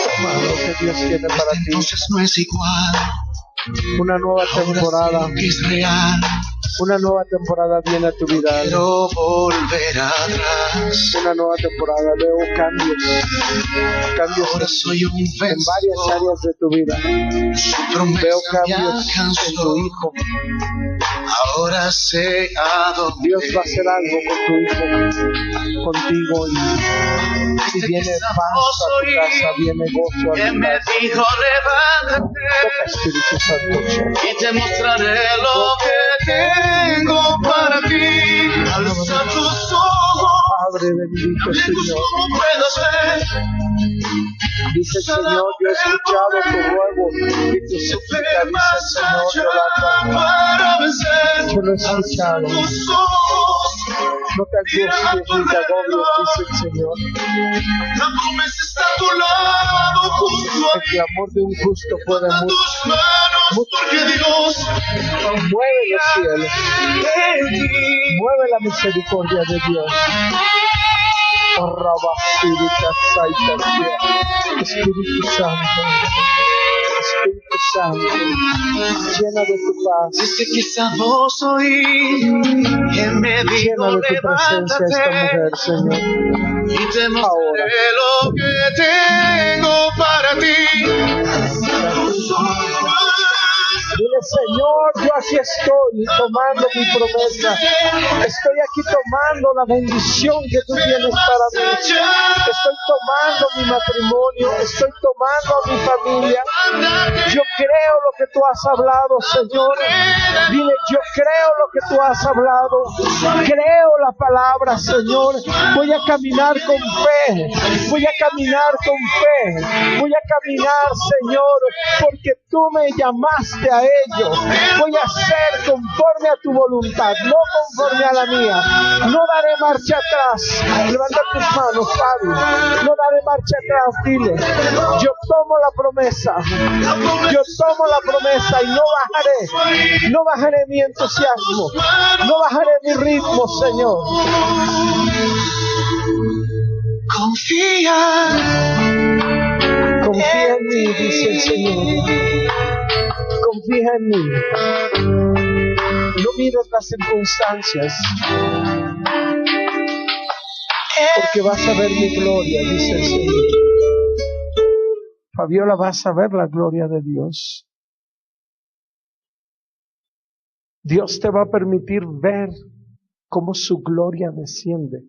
Toma lo que Dios tiene para ti. Entonces no es igual. Una nueva temporada. Una nueva temporada viene a tu vida. Quiero volver atrás. Una nueva temporada. Veo cambios. Ahora soy un en varias áreas de tu vida. Veo cambios en tu hijo. Ahora sé a dónde Dios va a hacer algo con tu hijo, contigo, y viene paz a tu casa, viene gozo a que tu me casa. dijo levántate Toca, Espíritu Santo. y te mostraré lo que tengo para ti. Alza tus ojos, Padre bendito, Señor. ¿cómo puedo ser? Dice el Señor, yo he escuchado tu ruego y tu súplica, dice el Señor, yo lo he escuchado. No te angusties ni te agobies, dice el Señor. La promesa está a tu lado, justo El clamor de un justo puede mucho. tus manos, porque Dios Mueve los cielos, mueve la misericordia de Dios. Oh, Rabasirita, Saita, Espíritu Santo, Espíritu Santo, llena de tu paz. Desde que esa voz oí, que me Llena dijo de tu presencia esta levántate mujer, Señor. y te mostraré lo que tengo para ti. Dile, Señor, yo aquí estoy tomando mi promesa. Estoy aquí tomando la bendición que tú tienes para mí. Estoy tomando mi matrimonio. Estoy tomando a mi familia. Yo creo lo que tú has hablado, Señor. Dile, yo creo lo que tú has hablado. Creo la palabra, Señor. Voy a caminar con fe. Voy a caminar con fe. Voy a caminar, Señor, porque tú me llamaste a ello. Voy a ser conforme a tu voluntad, no conforme a la mía. No daré marcha atrás. Levanta tus manos, Padre. No daré marcha atrás, dile. Yo tomo la promesa. Yo tomo la promesa y no bajaré. No bajaré mi entusiasmo. No bajaré mi ritmo, Señor. Confía. Confía en mí, dice el Señor. Confía en mí. No mires las circunstancias, porque vas a ver mi gloria, dice el Señor. Fabiola, vas a ver la gloria de Dios. Dios te va a permitir ver cómo su gloria desciende.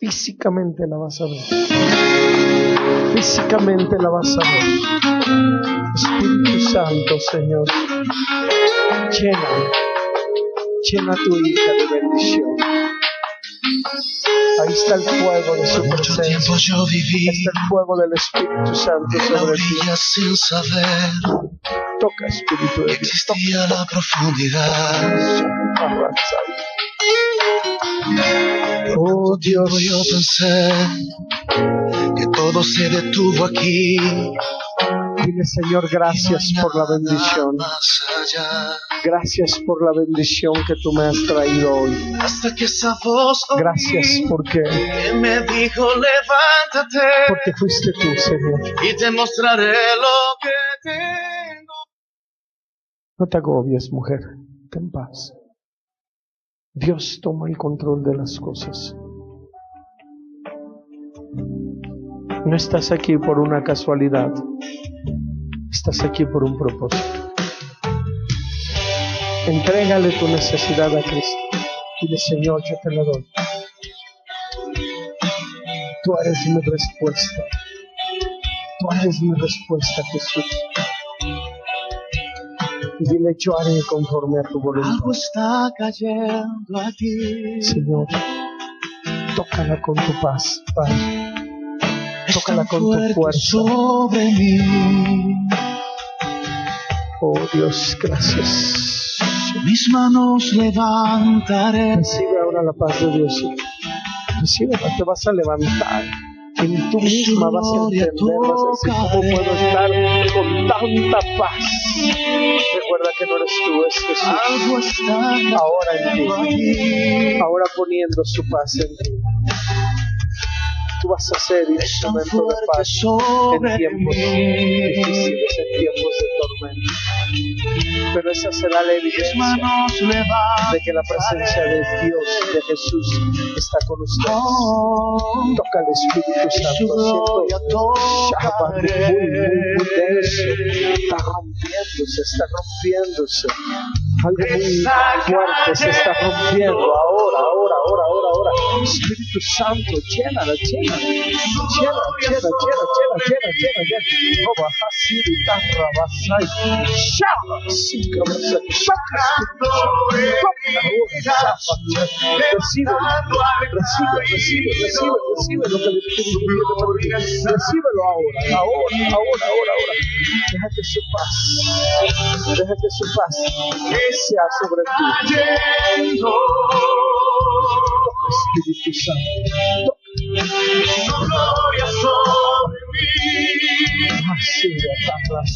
Físicamente la vas a ver. Físicamente la vas a ver. Espíritu Santo, Señor, llena tu hija de bendición. Ahí está el fuego de su Mucho presencia. tiempo yo viví Está el fuego del Espíritu Santo en la sobre ti. orilla sin saber Toca, Espíritu que de Dios. existía la profundidad. Oh Tiempo yo Dios, pensé que todo se detuvo aquí. dile Señor, gracias por la bendición. Más allá. Gracias por la bendición que tú me has traído hoy. Hasta que esa voz oí Gracias porque me dijo levántate fuiste tú, Señor. y te mostraré lo que tengo. No te agobies, mujer. Ten paz. Dios toma el control de las cosas. No estás aquí por una casualidad. Estás aquí por un propósito. Entrégale tu necesidad a Cristo. Dile, Señor, yo te la doy. Tú eres mi respuesta. Tú eres mi respuesta, Jesús. Y dile, yo haré conforme a tu voluntad. Algo está cayendo aquí. Señor, tócala con tu paz, Padre. Es Tócala tan con tu fuerte fuerza. sobre mí. Oh Dios, gracias. Mis manos levantaré. Recibe ahora la paz de Dios. Recibe, te vas a levantar. Y tú misma vas a entender, vas a decir, ¿cómo puedo estar con tanta paz? Recuerda que no eres tú, es Jesús. Algo está Ahora en cayendo ti. aquí. Ahora poniendo su paz en ti. Tú vas a ser Es tan instrumento de fuerte paz en sobre tiempos mí. difíciles, en tiempos de tormenta. Pero esa será la Mis evidencia manos de que la presencia de Dios, de Jesús, está con ustedes. Toca el Espíritu Su Santo. gloria Siento tocaré. muy denso. Está rompiéndose. Algo muy fuerte se está rompiendo. Ahora. Espíritu Santo, llénala. Recibe lo que el Espíritu quiere para ti. Recíbelo ahora. Deja que su paz sea sobre ti. Espíritu Santo. Su gloria sobre mí. Así de atrás.